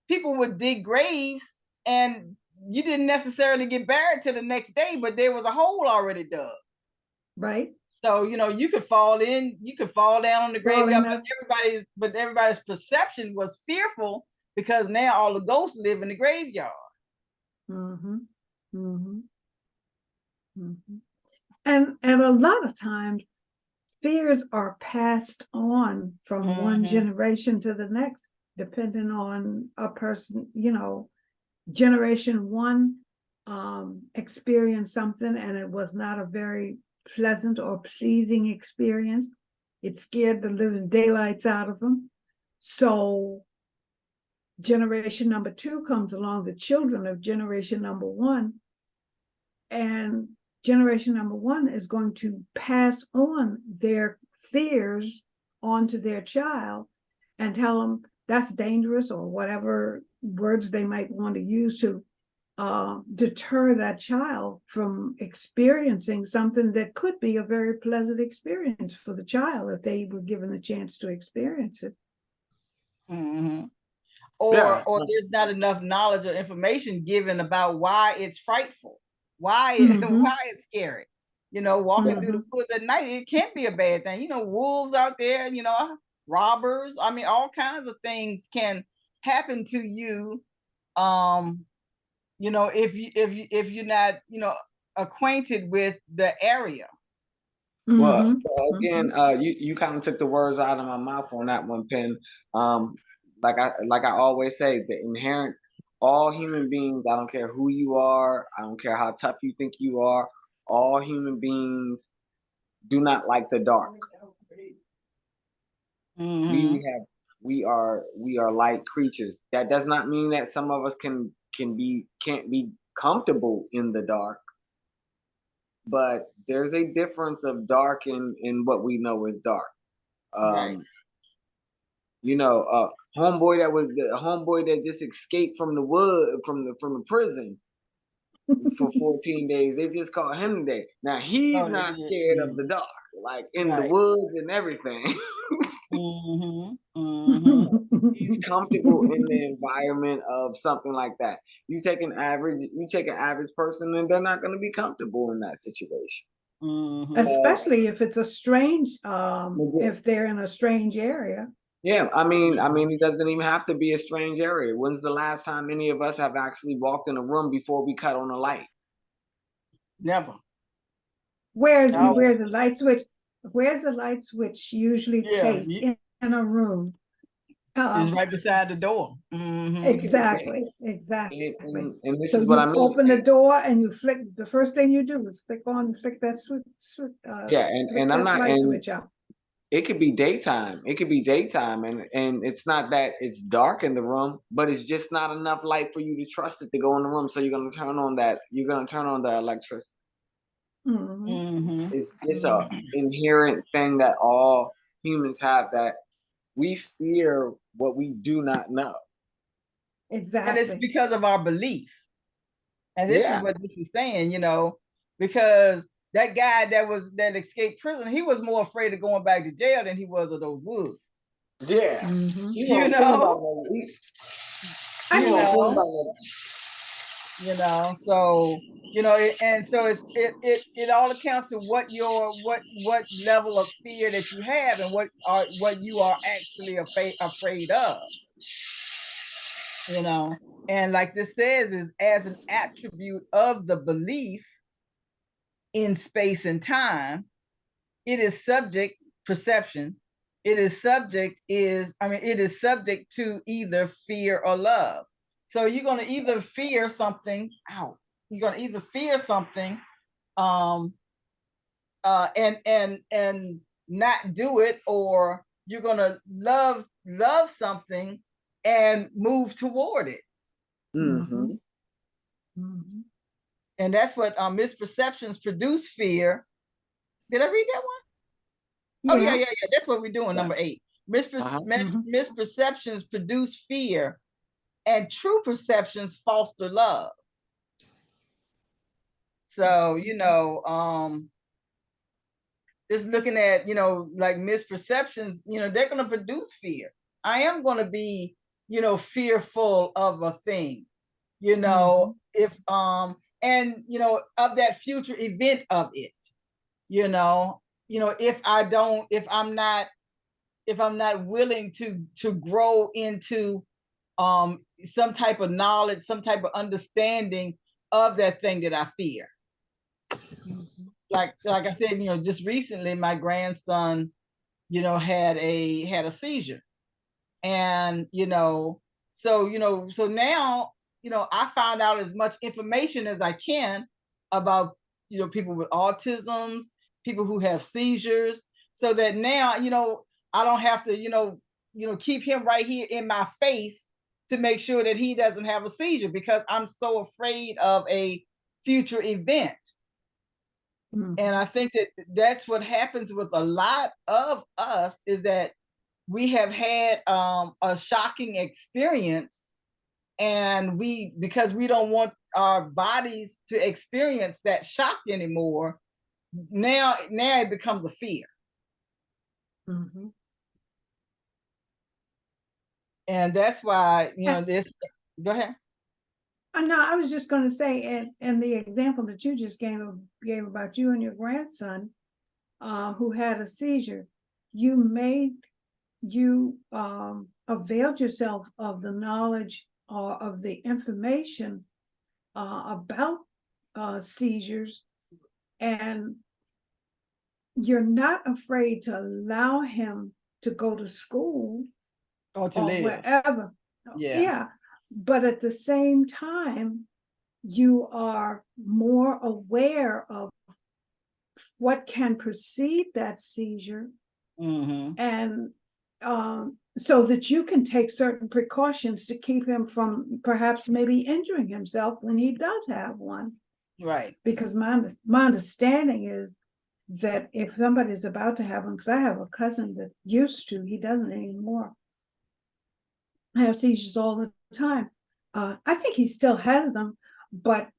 people would dig graves, and you didn't necessarily get buried till the next day, but there was a hole already dug. Right. So, you know, you could fall down on the Fall in graveyard, but everybody's perception was fearful because now all the ghosts live in the graveyard. Mm-hmm. Mm-hmm. Mm-hmm. And a lot of times fears are passed on from one generation to the next, depending on a person, you know, generation one experienced something and it was not a very pleasant or pleasing experience. It scared the living daylights out of them. So generation number two comes along, the children of generation number one, and generation number one is going to pass on their fears onto their child and tell them that's dangerous, or whatever words they might want to use to deter that child from experiencing something that could be a very pleasant experience for the child if they were given a chance to experience it. Mm-hmm. Yeah. Or there's not enough knowledge or information given about why it's frightful, why why it's scary. You know, walking through the woods at night, it can't be a bad thing. You know, wolves out there, you know, robbers. I mean, all kinds of things can happen to you. You know, if you're not, you know, acquainted with the area. Well, again, you kind of took the words out of my mouth on that one, Pen. Like I always say, the inherent, all human beings, I don't care who you are, I don't care how tough you think you are, all human beings do not like the dark. We are light creatures. That does not mean that some of us can't be comfortable in the dark. But there's a difference of dark in what we know is dark. Right. You know, homeboy that just escaped from the wood from the prison for 14 days. They just caught him today. Now he's not scared of the dark, like in the woods and everything. He's comfortable in the environment of something like that. You take an average person, and they're not going to be comfortable in that situation. Especially if it's a strange, if they're in a strange area. Yeah, I mean, it doesn't even have to be a strange area. When's the last time any of us have actually walked in a room before we cut on a light? Never. Where's the light switch? Where's the light switch usually placed in a room? It's right beside the door. Exactly. And this So is what you I mean. open the door and you flick. The first thing you do is flick that switch. Yeah, and I'm not. Light switch out. It could be daytime. And it's not that it's dark in the room, but it's just not enough light for you to trust it to go in the room. So you're gonna turn on the electricity. It's just a inherent thing that all humans have, that we fear what we do not know. Exactly. And it's because of our belief. And this is what this is saying, you know, because that guy that escaped prison, he was more afraid of going back to jail than he was of those woods. Yeah. You know? You know, so you know, and so it all accounts to what level of fear that you have and what you are actually afraid of. You know, and like this says, is as an attribute of the belief in space and time, it is subject perception. It is subject to either fear or love. So you're going to either fear something. You're going to either fear something, and not do it, or you're going to love something and move toward it. And that's what misperceptions produce fear. Did I read that one? Oh yeah. That's what we're doing. Number 8. Misperceptions produce fear, and true perceptions foster love. So, you know, just looking at, you know, like misperceptions, you know, they're going to produce fear. I am going to be, you know, fearful of a thing, you know, if, and, you know, of that future event of it, you know, if I'm not willing to grow into some type of knowledge, some type of understanding of that thing that I fear. Like I said, just recently my grandson, had a seizure. And so now, I found out as much information as I can about people with autisms, people who have seizures, so that now I don't have to keep him right here in my face to make sure that he doesn't have a seizure, because I'm so afraid of a future event. And I think that that's what happens with a lot of us, is that we have had a shocking experience, and because we don't want our bodies to experience that shock anymore, now it becomes a fear. And that's why this. Go ahead. No, I was just going to say, and the example that you just gave about you and your grandson, who had a seizure, you availed yourself of the knowledge or of the information about seizures, and you're not afraid to allow him to go to school Or to live. wherever. Yeah. But at the same time, you are more aware of what can precede that seizure, and so that you can take certain precautions to keep him from perhaps maybe injuring himself when he does have one. Right. Because my understanding is that if somebody's about to have one, because I have a cousin that used to, he doesn't anymore, have seizures all the time. I think he still has them, but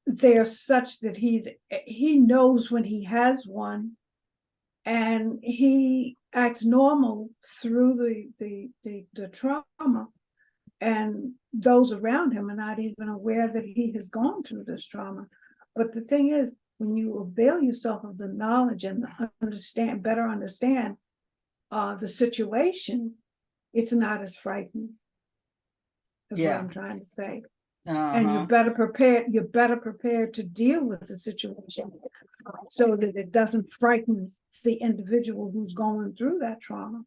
they're such that he knows when he has one, and he acts normal through the trauma, and those around him are not even aware that he has gone through this trauma. But the thing is, when you avail yourself of the knowledge and better understand the situation, it's not as frightening. Is what I'm trying to say. And you're better prepared to deal with the situation, so that it doesn't frighten the individual who's going through that trauma.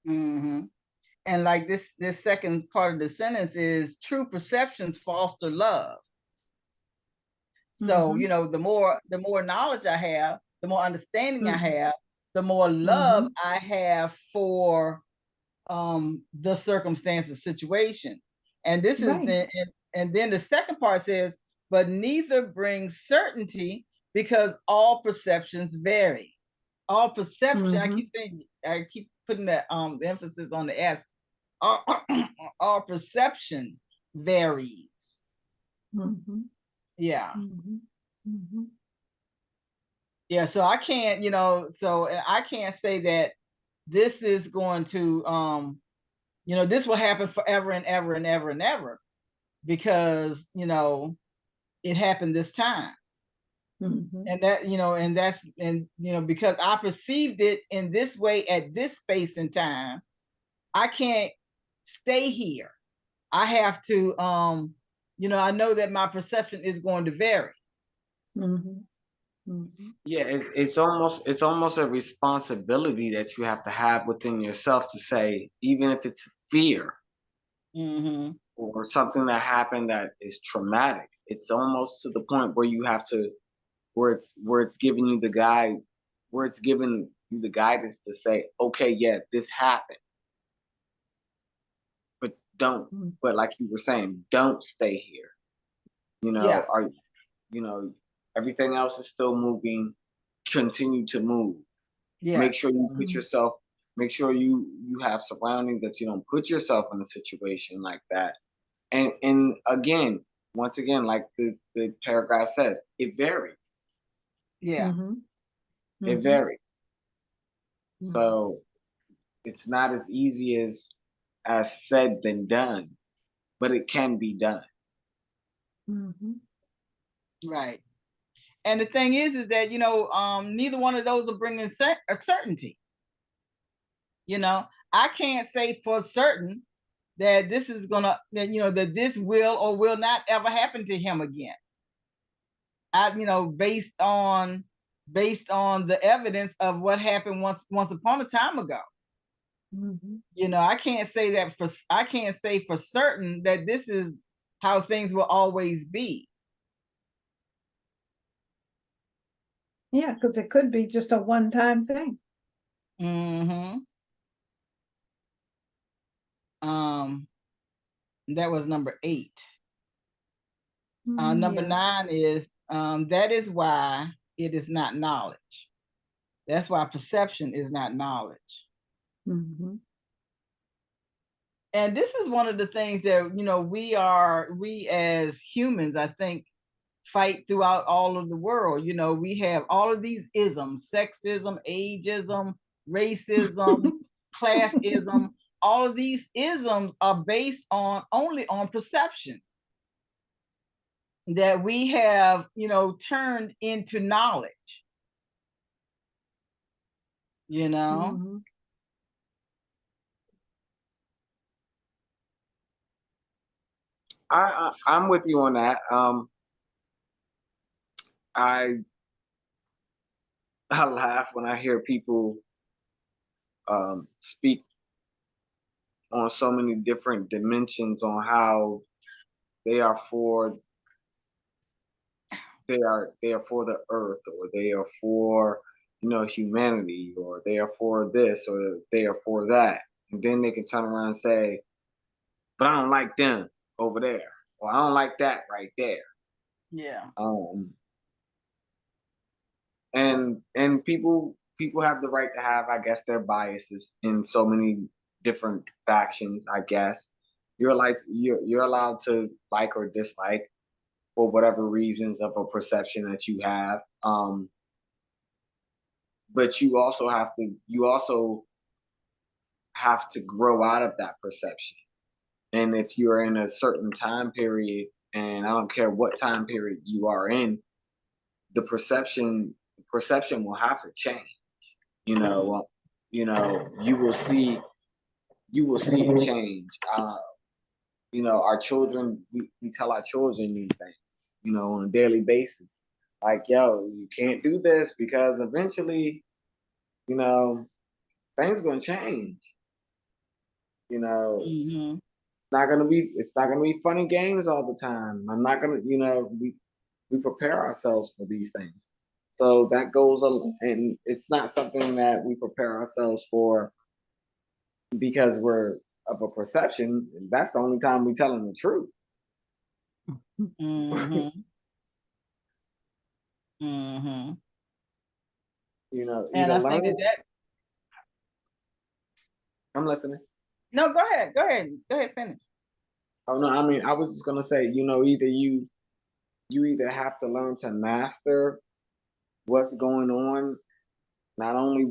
And like this second part of the sentence is, true perceptions foster love. So the more knowledge I have, the more understanding I have, the more love I have for the circumstances, situation. And this is and then the second part says, but neither brings certainty, because all perceptions vary. All perception, I keep putting the emphasis on the S. All perception varies. Yeah. Yeah, so I can't, I can't say that this is going to this will happen forever and ever and ever and ever, because it happened this time. And that because I perceived it in this way at this space and time, I can't stay here. I have to I know that my perception is going to vary. Yeah, it's almost a responsibility that you have to have within yourself to say, even if it's fear or something that happened that is traumatic, it's almost to the point where you have to, where it's giving you the guide, where it's giving you the guidance to say, okay, yeah, this happened, but but like you were saying, don't stay here. Everything else is still moving. Continue to move. Make sure you put yourself, make sure you have surroundings that you don't put yourself in a situation like that. And again, once again, like the paragraph says, it varies. It varies. So it's not as easy as said than done, but it can be done. Right. And the thing is that, neither one of those are bringing a certainty. I can't say for certain that this is gonna, that this will or will not ever happen to him again. Based on the evidence of what happened once upon a time ago. Mm-hmm. I can't say for certain that this is how things will always be. Yeah, because it could be just a one-time thing. Mm-hmm. That was number 8. Number 9 is that is why it is not knowledge. That's why perception is not knowledge. Mm-hmm. And this is one of the things that we as humans, I think, fight throughout all of the world. We have all of these isms: sexism, ageism, racism, classism. All of these isms are based only on perception that we have, turned into knowledge. Mm-hmm. I'm with you on that. I I laugh when I hear people speak on so many different dimensions on how they are for they are for the earth, or they are for humanity, or they are for this, or they are for that, and then they can turn around and say, but I don't like them over there, or I don't like that right there. Yeah. And people have the right to have, I guess, their biases in so many different factions. I guess you're allowed to like or dislike for whatever reasons of a perception that you have. But you also have to grow out of that perception. And if you're in a certain time period, and I don't care what time period you are in, the perception will have to change. You know, you will see it change. Our children, we tell our children these things, on a daily basis. Like, yo, you can't do this because eventually, things gonna change. Mm-hmm. It's not gonna be funny games all the time. I'm not gonna, we prepare ourselves for these things. So that goes, and it's not something that we prepare ourselves for because we're of a perception. That's the only time we telling the truth. Mm-hmm. Mm-hmm. And Either I learn. think that I'm listening. no, go ahead, finish. Oh no, I mean, I was just gonna say, either you either have to learn to master what's going on, not only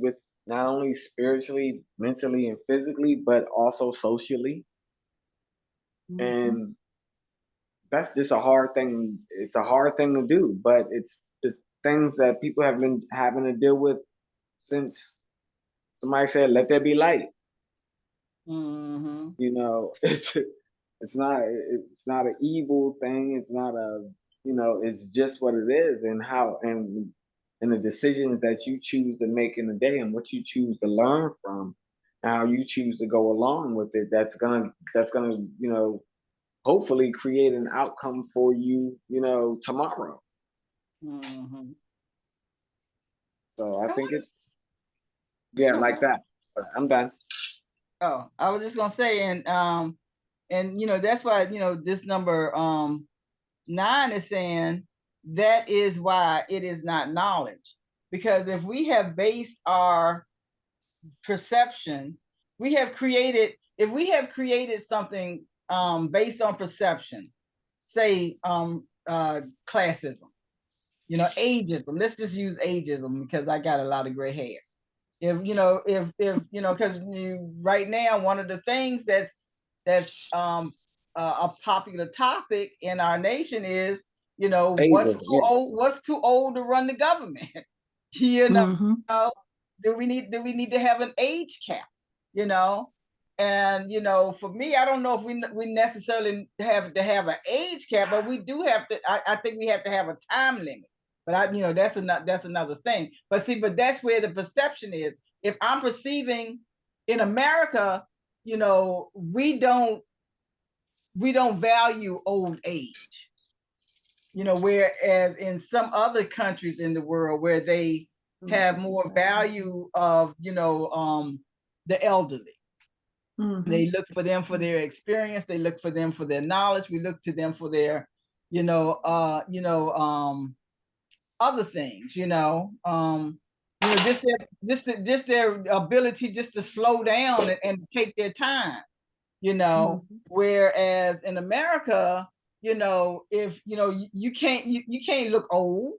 not only spiritually, mentally, and physically, but also socially. Mm-hmm. And that's just a hard thing. It's a hard thing to do, but it's things that people have been having to deal with since somebody said, "Let there be light." Mm-hmm. It's not an evil thing. It's not a it's just what it is, and how and the decisions that you choose to make in the day, and what you choose to learn from, and how you choose to go along with it. That's gonna hopefully create an outcome for you tomorrow. Mm-hmm. So I think it's like that. But I'm done. Oh, I was just gonna say, and that's why this number 9 is saying that is why it is not knowledge, because if we have based our perception, if we have created something based on perception, say classism, ageism. Let's just use ageism because I got a lot of gray hair. Because right now, one of the things that's a popular topic in our nation is You know, Ages, yeah. what's too old to run the government? You know, do we need to have an age cap? You know, and you know, for me, I don't know if we necessarily have to have an age cap, but we do have to. I think we have to have a time limit. But you know, that's another thing. But see, but that's where the perception is. If I'm perceiving in America, you know, we don't value old age. You know, whereas in some other countries in the world where they have more value of, you know, the elderly. They look for them for their experience. They look for them for their knowledge. We look to them for their, you know, other things. You know, just their ability just to slow down and take their time. You know, whereas in America, you know, if you know you can't look old,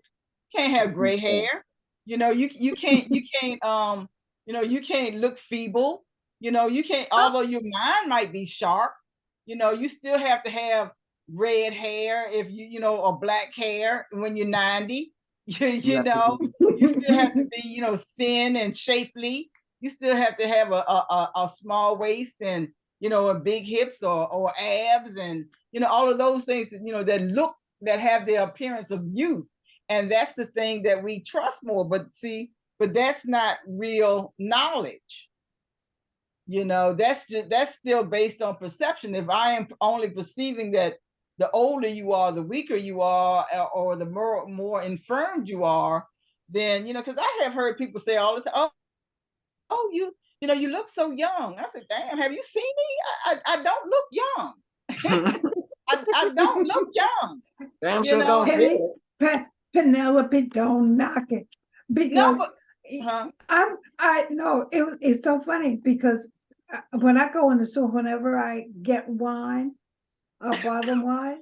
can't have gray hair. You know, you can't you know, you can't look feeble. You know, you can't, although your mind might be sharp, you know, you still have to have red hair if you know, or black hair when you're 90. You know, you still have to be, you know, thin and shapely. You still have to have a small waist and, you know, a big hips or abs and, you know, all of those things that, you know, that have the appearance of youth. And that's the thing that we trust more. But see, but that's not real knowledge. You know, that's still based on perception. If I am only perceiving that the older you are, the weaker you are, or the more infirmed you are, then, you know, because I have heard people say all the time, oh, you know, you look so young. I said, damn, have you seen me? I don't look young. I don't look young. Damn You sure know, don't feel it. Penelope, don't knock it, because no, but I know it's so funny because when I go in the store, whenever I get wine, a bottle of wine,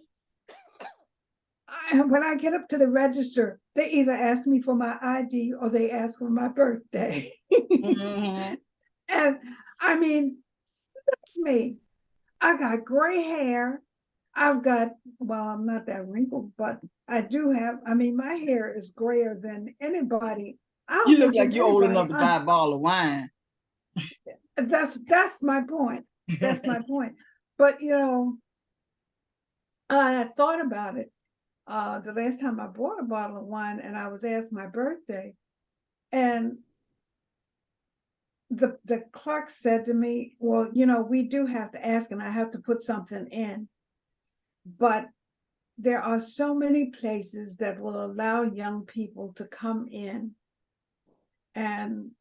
when I get up to the register, they either ask me for my ID or they ask for my birthday. And I mean, me, I got gray hair. I've got, well, I'm not that wrinkled, but I do have, I mean, my hair is grayer than anybody. I don't you look think like there's you're old anybody enough to buy a bottle of wine. That's my point. That's my point. But you know, I thought about it the last time I bought a bottle of wine and I was asked my birthday, and the clerk said to me, well, you know, we do have to ask and I have to put something in, but there are so many places that will allow young people to come in and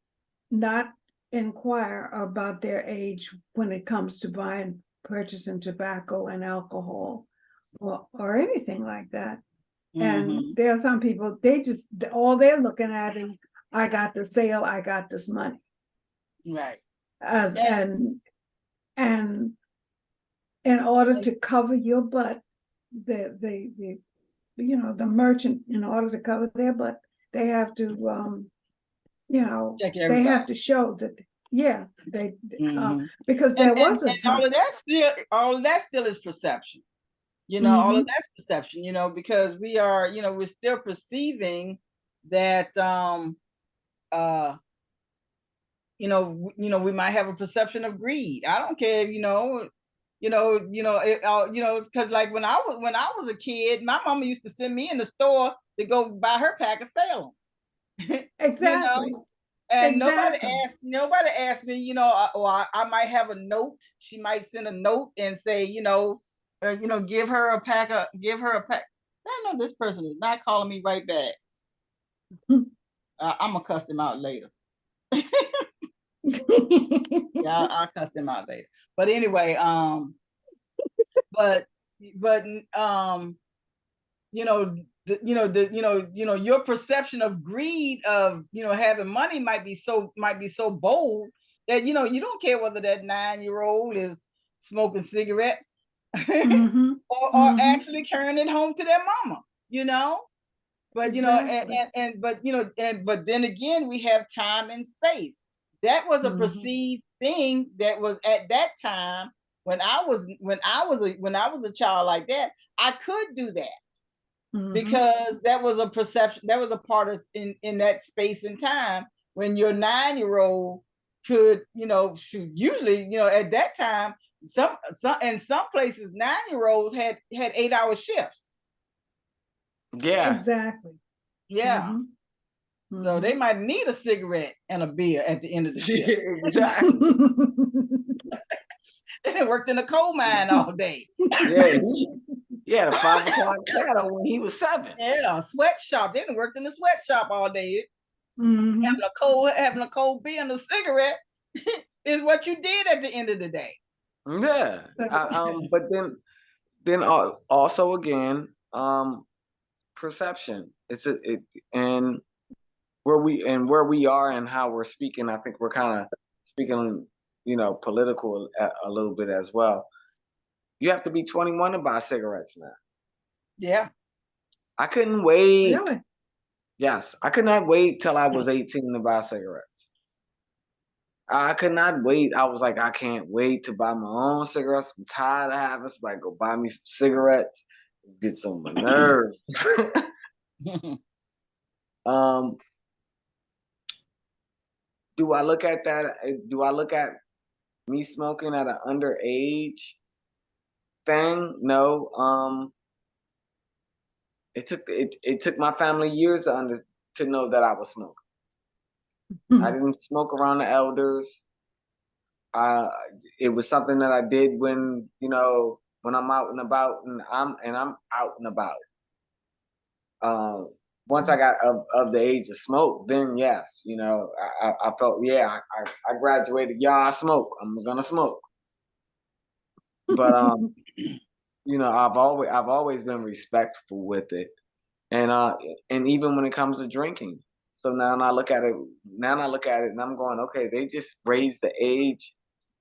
not inquire about their age when it comes to purchasing tobacco and alcohol or anything like that. And there are some people, all they're looking at is, I got the sale, I got this money. Right. And in order to cover your butt, the you know, the merchant, in order to cover their butt, they have to you know, they have to show that, yeah, they because there was a time. all of that still is perception. You know, all of that's perception, you know, because we are, you know, we're still perceiving that you know, we might have a perception of greed. I don't care if, because like when I was a kid, my mama used to send me in the store to go buy her pack of Salems. Exactly. You know, and Exactly. nobody asked me, you know, or I might have a note. She might send a note and say, give her a pack. I know this person is not calling me right back. I'm gonna cuss them out later. Yeah, I'll cuss them out later. But anyway, but your perception of greed of having money might be so bold that you don't care whether that 9-year-old is smoking cigarettes or actually carrying it home to their mama, but but then again we have time and space. That was a perceived thing that was at that time when I was a child like that. I could do that. because that was a perception, that was a part of in that space and time when your 9-year-old could, shoot, usually, at that time, some in some places 9-year-olds had 8-hour shifts. Yeah. Exactly. Yeah. So they might need a cigarette and a beer at the end of the shift. Exactly. They worked in a coal mine all day. Yeah. He had a 5 o'clock shadow when he was 7. Yeah, a sweatshop. They worked in the sweatshop all day. Having a cold beer and a cigarette is what you did at the end of the day. Yeah. But then also again, perception. And where we are and how we're speaking, I think we're kind of speaking, political a little bit as well. You have to be 21 to buy cigarettes now. Yeah. I couldn't wait. Really? Yes, I could not wait till I was 18 to buy cigarettes. I could not wait. I was like, I can't wait to buy my own cigarettes. I'm tired of having somebody go buy me some cigarettes. It gets on my nerves. Do I look at that? Do I look at me smoking at an underage thing? No. It took my family years to know that I was smoking. I didn't smoke around the elders. It was something that I did when I'm out and about, and I'm out and about. Once I got of the age of smoke, then yes, I felt, yeah, I graduated. Yeah, I smoke. I'm gonna smoke. But I've always been respectful with it, and even when it comes to drinking. So now I look at it, and I'm going, okay, they just raised the age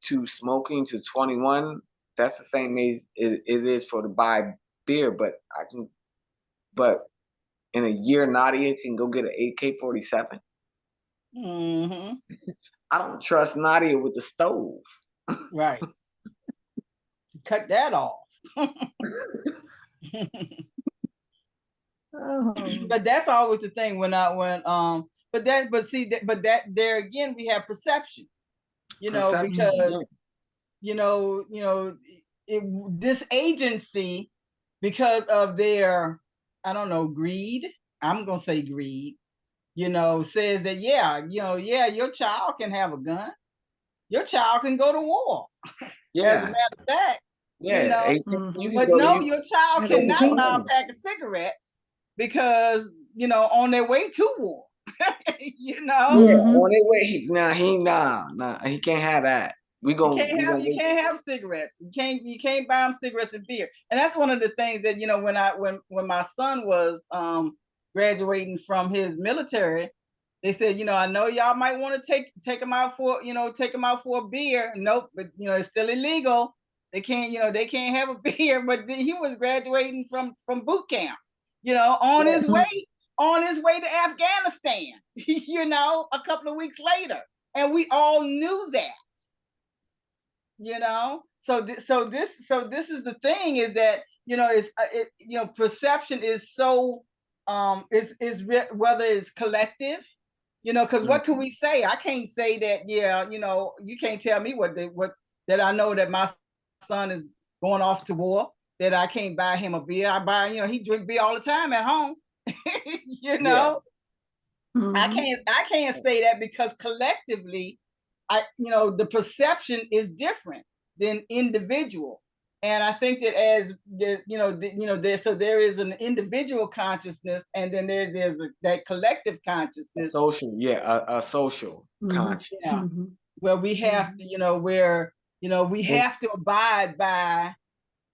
to smoking to 21. That's the same age it is for to buy beer, but in a year, Nadia can go get an AK-47. I don't trust Nadia with the stove. Right. Cut that off. But that's always the thing but that there again we have perception. Perception, Because this agency, because of their, I don't know, greed. I'm gonna say greed. Says that your child can have a gun. Your child can go to war. yeah. As a matter of fact, yeah, 18, you can but go no, to your child At cannot 18. buy a pack of cigarettes because on their way to war. Yeah, on their way. He can't have that. You can't have cigarettes. You can't buy them cigarettes and beer. And that's one of the things that when my son was graduating from his military, they said, I know y'all might want to take him out for a beer. Nope, but it's still illegal. They can't have a beer. But he was graduating from boot camp, on his way to Afghanistan, a couple of weeks later. And we all knew that. So this is the thing, is that perception is so whether it's collective, because what can we say? I can't say that, you can't tell me what that I know that my son is going off to war, that I can't buy him a beer. I buy, he drink beer all the time at home. I can't say that, because collectively the perception is different than individual. And I think that as there is an individual consciousness, and then there's that collective consciousness. Social, a social consciousness. Yeah. Where we have to, we have to abide by,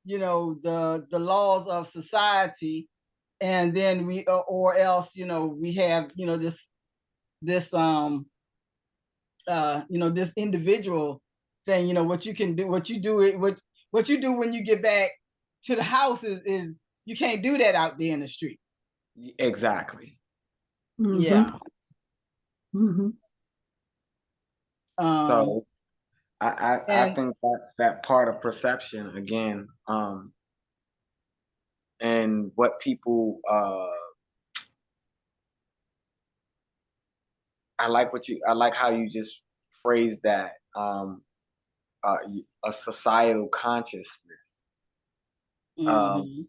the laws of society, and then or else, we have, this this individual thing, what you can do, what you do when you get back to the house is you can't do that out there in the street. Exactly. Yeah. So I think that's that part of perception again. and what people I like how you just phrased that, a societal consciousness, Mhm.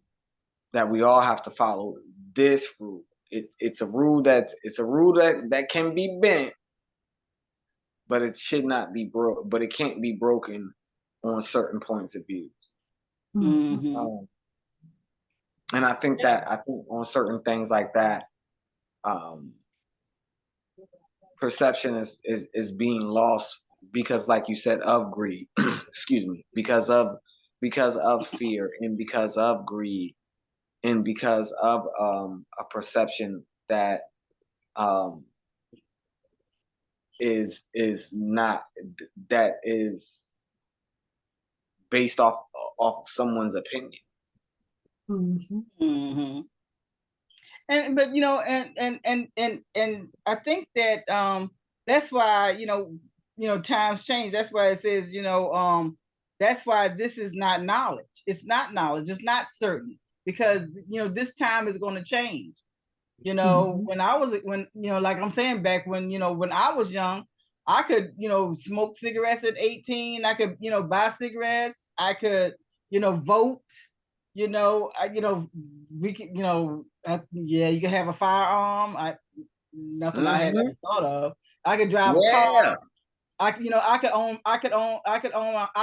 that we all have to follow this rule. It's a rule that can be bent, but it should not be broke. But it can't be broken on certain points of view. Mhm. Um, and I think on certain things like that, um, perception is being lost because, like you said, of greed. Excuse me, because of fear, and because of greed, and because of a perception that um is not that is based off someone's opinion. Mhm. Mhm. And but and I think that that's why times change. That's why it says that's why this is not knowledge. It's not knowledge. It's not certain, because this time is going to change. Mhm. When I was when like I'm saying, back when when I was young, I could smoke cigarettes at 18. I could buy cigarettes. I could vote. We could yeah, you could have a firearm. Nothing I had Hmm. ever thought of. I could drive a car. Yeah. I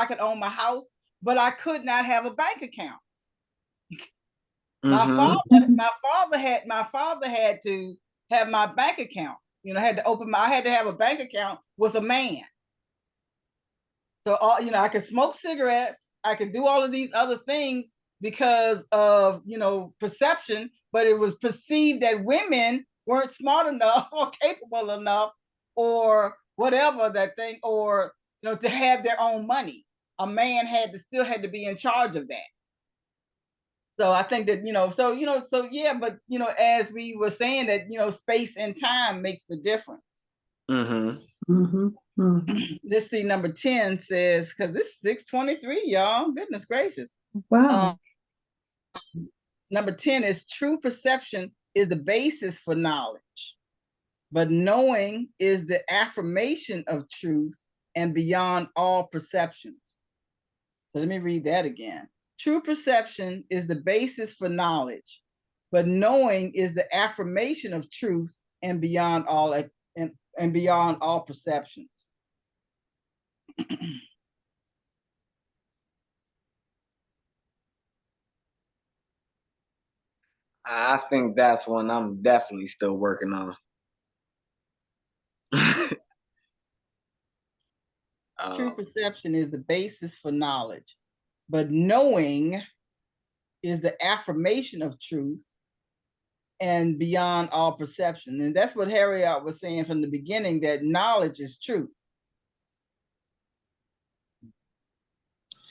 could own my house, but I could not have a bank account. My Hmm. father, my father had to have my bank account. Had to I had to have a bank account with a man. So I could smoke cigarettes, I could do all of these other things because of perception, but it was perceived that women weren't smart enough or capable enough or whatever that thing, or to have their own money. A man still had to be in charge of that. So I think that so yeah, but as we were saying, that space and time makes the difference. Hmm. Mhm. Mhm. Let's see, number 10 says, because this is 623, y'all. Goodness gracious. Um, Wow. number 10 is true perception is the basis for knowledge, but knowing is the affirmation of truth and beyond all perceptions. So let me read that again. True perception is the basis for knowledge, but knowing is the affirmation of truth and beyond all and beyond all perceptions. I think that's one I'm definitely still working on. True um, perception is the basis for knowledge, but knowing is the affirmation of truth and beyond all perception. And that's what Harriet was saying from the beginning, that knowledge is truth.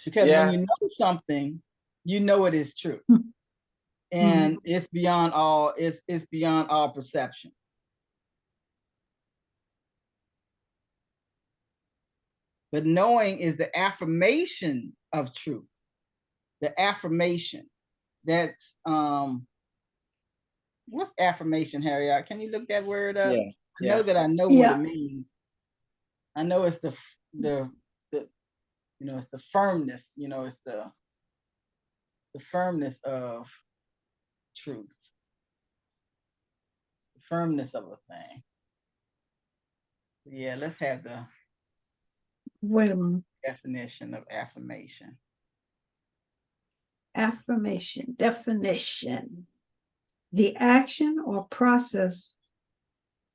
Because when yeah. you know something, you know it is true. Mhm. And it's beyond all, it's beyond all perception. But knowing is the affirmation of truth. The affirmation. That's what's affirmation, Harriet? Can you look that word up? Yeah. I know Yeah. that I know what it Yeah. means. I know it's the it's the firmness, it's the firmness of truth. It's the firmness of a thing. Yeah, let's have the Wait a minute. definition of affirmation. Affirmation. Definition. The action or process,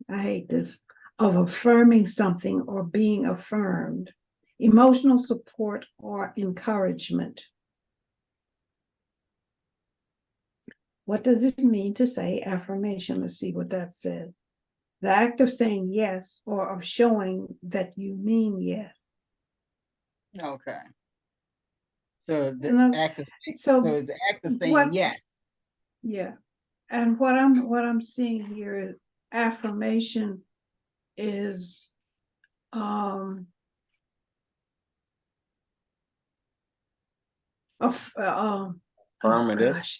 I hate this, of affirming something or being affirmed. Emotional support or encouragement. What does it mean to say affirmation? Let's see what that says. The act of saying yes or of showing that you mean yes. Okay. So the And act of so the act of saying what? yes. Yeah. And what I'm seeing here is affirmation is of oh Affirmative. gosh,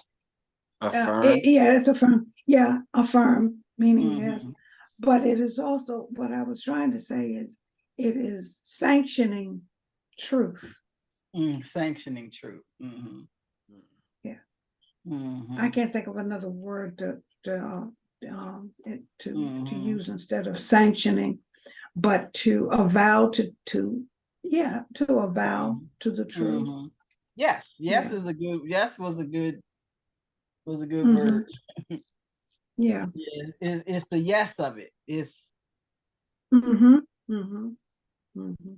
Affirm. Yeah, it's affirm. Yeah, affirm, meaning yes. Mhm. But it is also, what I was trying to say is, it is sanctioning truth. Sanctioning truth. Mhm. Yeah. Mhm. I can't think of another word to Mhm. use instead of sanctioning, but to avow to avow to the truth. Mhm. Yes, yes Yeah. is a good. Yes was a good Mhm. word. Yeah. Yeah, it's the yes of it. It's Mm-hmm. Mm-hmm. Mm-hmm.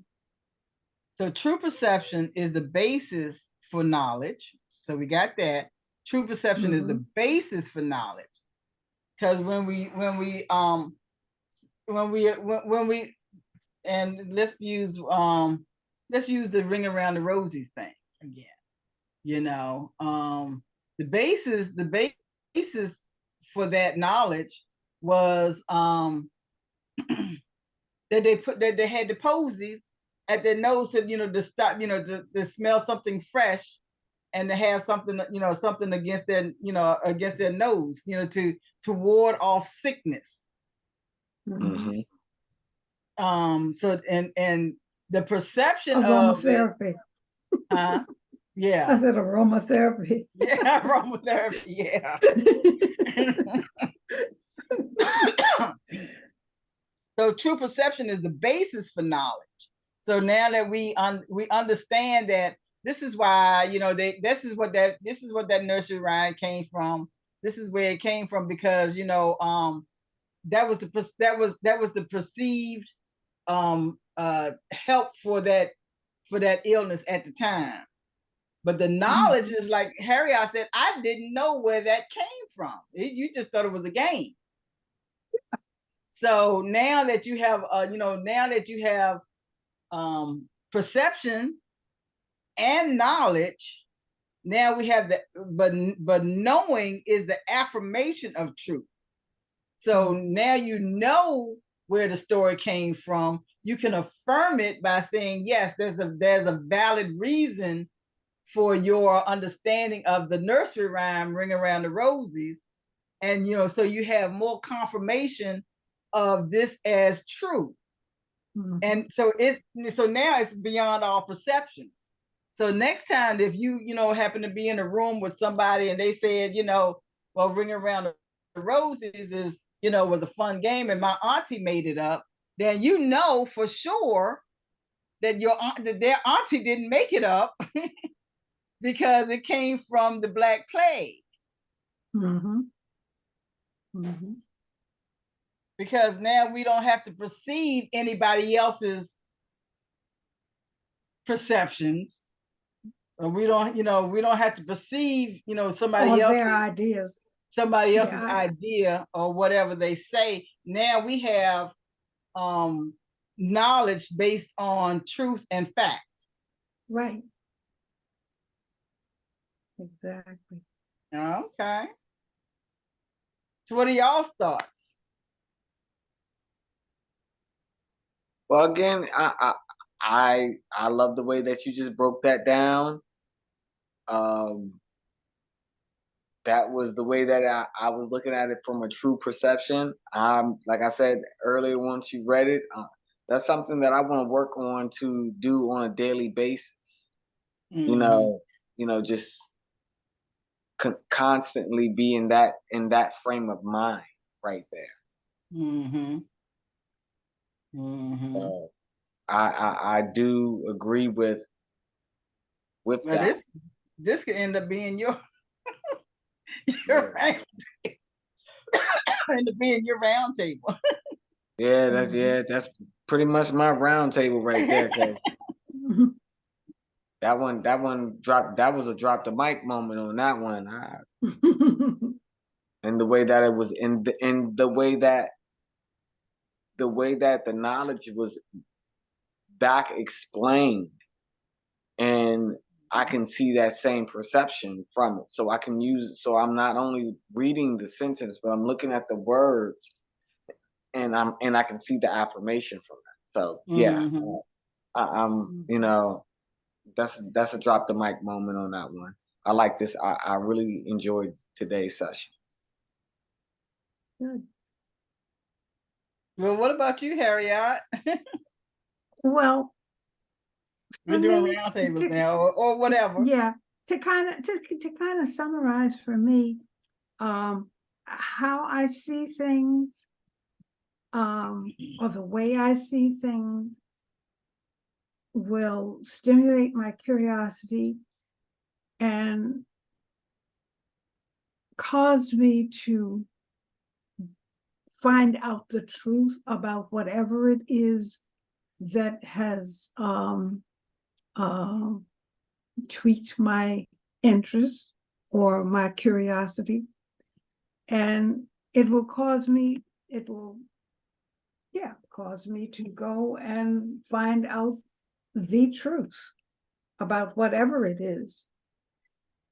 so true perception is the basis for knowledge. So we got that. True perception is the basis for knowledge. Because when we and let's use the ring around the rosies thing again. You know, the basis for that knowledge was that they had the posies at their nose to, to stop, to smell something fresh and to have something, something against against their nose, to ward off sickness. Mm-hmm. So and the perception of it, Aromatherapy. yeah. I said aromatherapy. Yeah, aromatherapy, yeah. So true perception is the basis for knowledge. So now that we understand that this is why, this is what that nursery rhyme came from. This is where it came from because that was the perceived help for that illness at the time. But the knowledge is like Harry, I said, I didn't know where that came from. You just thought it was a game. So now that you have, perception and knowledge, now we have the, but knowing is the affirmation of truth. So now you know where the story came from. You can affirm it by saying, yes, there's a valid reason for your understanding of the nursery rhyme Ring Around the Rosies. And so you have more confirmation of this as true. And so now it's beyond all perceptions. So next time, if you happen to be in a room with somebody and they said, well, Ring Around the Roses is, was a fun game and my auntie made it up, then for sure that their auntie didn't make it up because it came from the Black Plague. Mm-hmm. Mm-hmm. Because now we don't have to perceive anybody else's perceptions. We don't have to perceive, somebody Their else's ideas. idea or whatever they say. Now we have knowledge based on truth and fact. Right. Exactly. Okay. So what are y'all's thoughts? Well, again, I love the way that you just broke that down. That was the way that I was looking at it from a true perception. Like I said earlier, once you read it, that's something that I want to work on to do on a daily basis. Mm-hmm. Just constantly be in that frame of mind right there. Mm-hmm. Mm-hmm. So I do agree with Well, that. this could end up being your Yeah. end up being your round table. That's pretty much my round table right there. Cause that one dropped. That was a drop the mic moment on that one. And the way that it was in the way that the knowledge was back explained, and I can see that same perception from it. So I can use. So I'm not only reading the sentence, but I'm looking at the words, and I can see the affirmation from that. So yeah, Mm-hmm. I'm that's a drop the mic moment on that one. I like this. I really enjoyed today's session. Good. Well, what about you, Harriet? Well, We're for doing me, roundtables now, or whatever. yeah, to kind of summarize for me, how I see things, or the way I see things will stimulate my curiosity and cause me to find out the truth about whatever it is that has tweaked my interest or my curiosity. And it will cause me, cause me to go and find out the truth about whatever it is.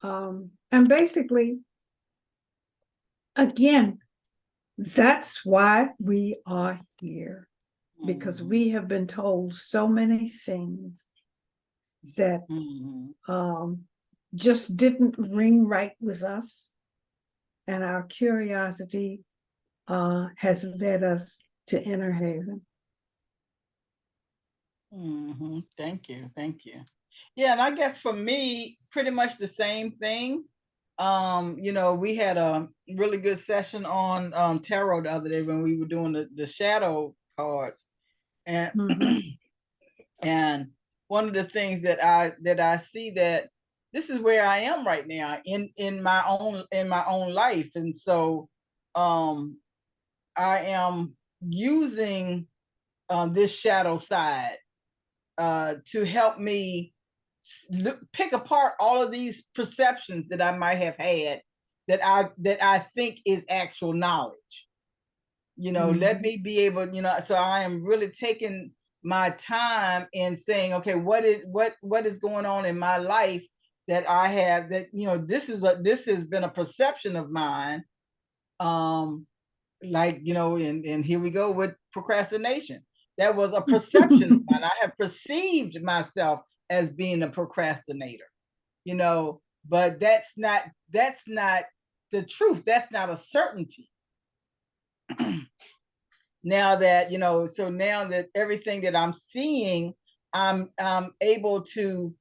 And basically, again, that's why we are here, because Mhm. we have been told so many things that just didn't ring right with us, and our curiosity has led us to Inner Haven. Thank you, thank you. Yeah, and I guess for me, pretty much the same thing. We had a really good session on tarot the other day when we were doing the shadow cards, and and one of the things that I see that this is where I am right now in my own life, and so I am using this shadow side to help me pick apart all of these perceptions that I might have had that I think is actual knowledge. Let me be able, so I am really taking my time in saying, okay, what is going on in my life that I have that, this has been a perception of mine. And here we go with procrastination. That was a perception of mine. I have perceived myself as being a procrastinator, but that's not the truth. That's not a certainty. Now that, so now that everything that I'm seeing, I'm able to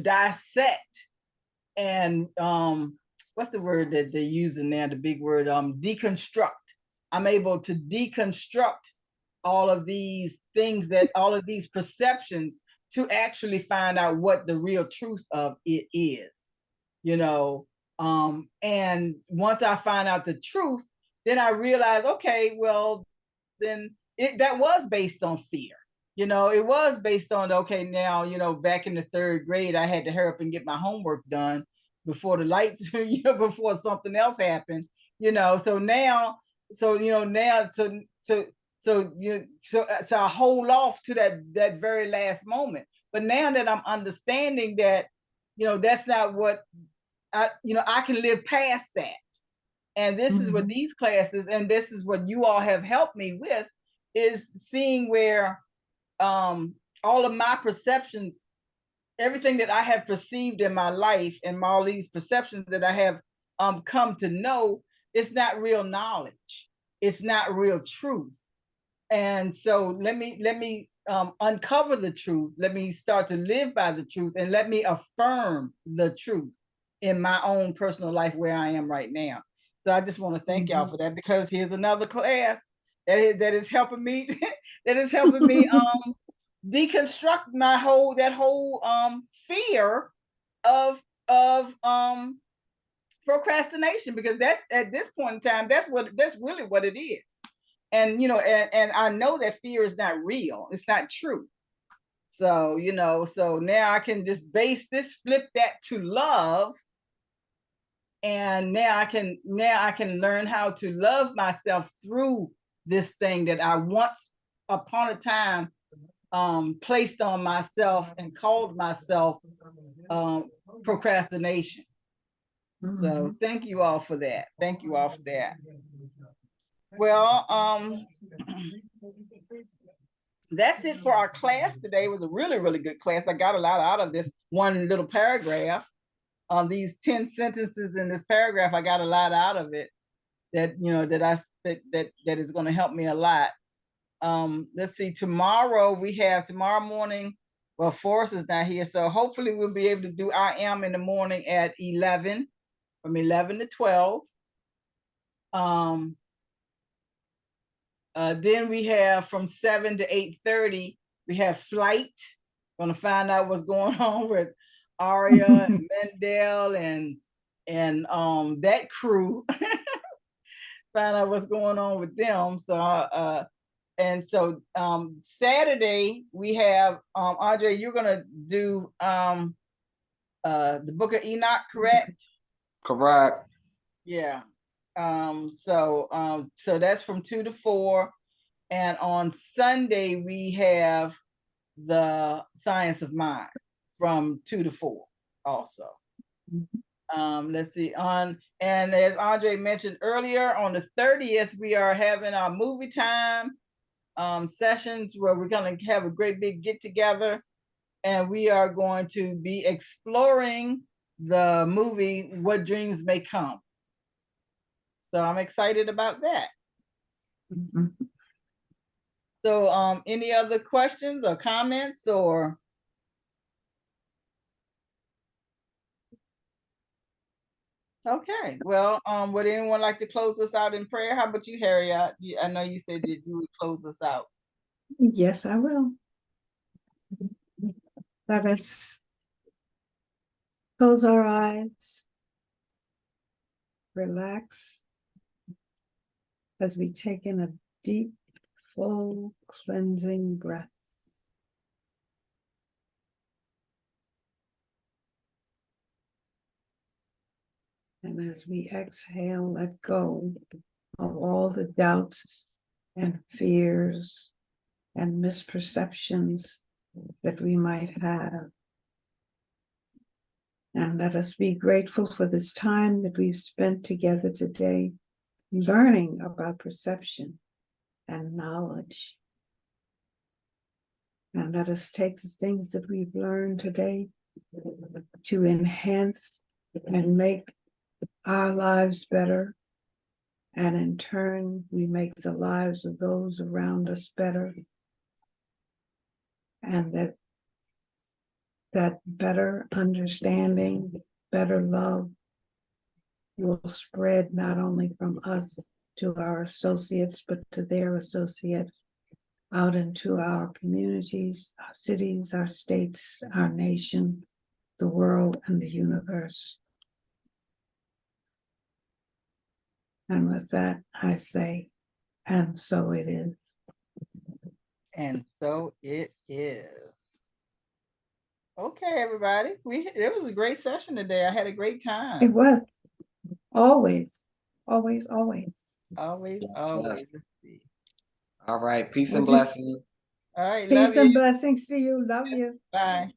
dissect and what's the word that they're using now, the big word, deconstruct. I'm able to deconstruct all of these things, all of these perceptions, to actually find out what the real truth of it is. And once I find out the truth, then I realize, okay, well, then that was based on fear. It was based on, okay, now, back in the third grade, I had to hurry up and get my homework done before the lights, before something else happened, so now, now so I hold off to that very last moment. But now that I'm understanding that, that's not what I can live past that. And this is what these classes, and this is what you all have helped me with, is seeing where all of my perceptions, everything that I have perceived in my life, and all these perceptions that I have come to know, it's not real knowledge. It's not real truth. And so let me uncover the truth. Let me start to live by the truth, and let me affirm the truth in my own personal life where I am right now. So I just want to thank y'all for that, because here's another class that is helping me that is helping me deconstruct that whole fear of procrastination, because that's, at this point in time, that's really what it is. And and I know that fear is not real. It's not true. So so now I can just flip that to love, and now I can learn how to love myself through this thing that I once upon a time placed on myself and called myself procrastination. So thank you all for that. Thank you all for that. Well, that's it for our class today. It was a really, really good class. I got a lot out of this one little paragraph. These 10 sentences in this paragraph, I got a lot out of it that, you know, that is going to help me a lot. Let's see, tomorrow morning, well, Forrest is not here, so hopefully we'll be able to do I Am in the morning at 11, from 11 to 12. Then we have from 7 to 8:30, we have Flight. Gonna find out what's going on with Aria and Mendel and that crew. Find out what's going on with them. So Saturday we have Andre, you're gonna do the Book of Enoch, correct? Correct. Yeah. So that's from 2 to 4. And on Sunday we have the Science of Mind from 2 to 4 also. Let's see, and as Andre mentioned earlier, on the 30th, we are having our movie time sessions where we're going to have a great big get together, and we are going to be exploring the movie What Dreams May Come. So I'm excited about that. So any other questions or comments or? Okay, well, would anyone like to close us out in prayer? How about you, Harriet? I know you said that you would close us out. Yes, I will. Let us close our eyes, relax, as we take in a deep, full, cleansing breath. And as we exhale, let go of all the doubts and fears and misperceptions that we might have. And let us be grateful for this time that we've spent together today, learning about perception and knowledge. And let us take the things that we've learned today to enhance and make our lives better. And in turn, we make the lives of those around us better. And that better understanding, better love will spread not only from us to our associates, but to their associates, out into our communities, our cities, our states, our nation, the world, and the universe. And with that, I say, and so it is. And so it is. Okay, everybody. It was a great session today. I had a great time. It was. Always, always, always. Always, Yes, always. yes. Let's see. All right. Peace and We'll just- blessings. All right, love Peace and you. blessings to you. Love you. Bye.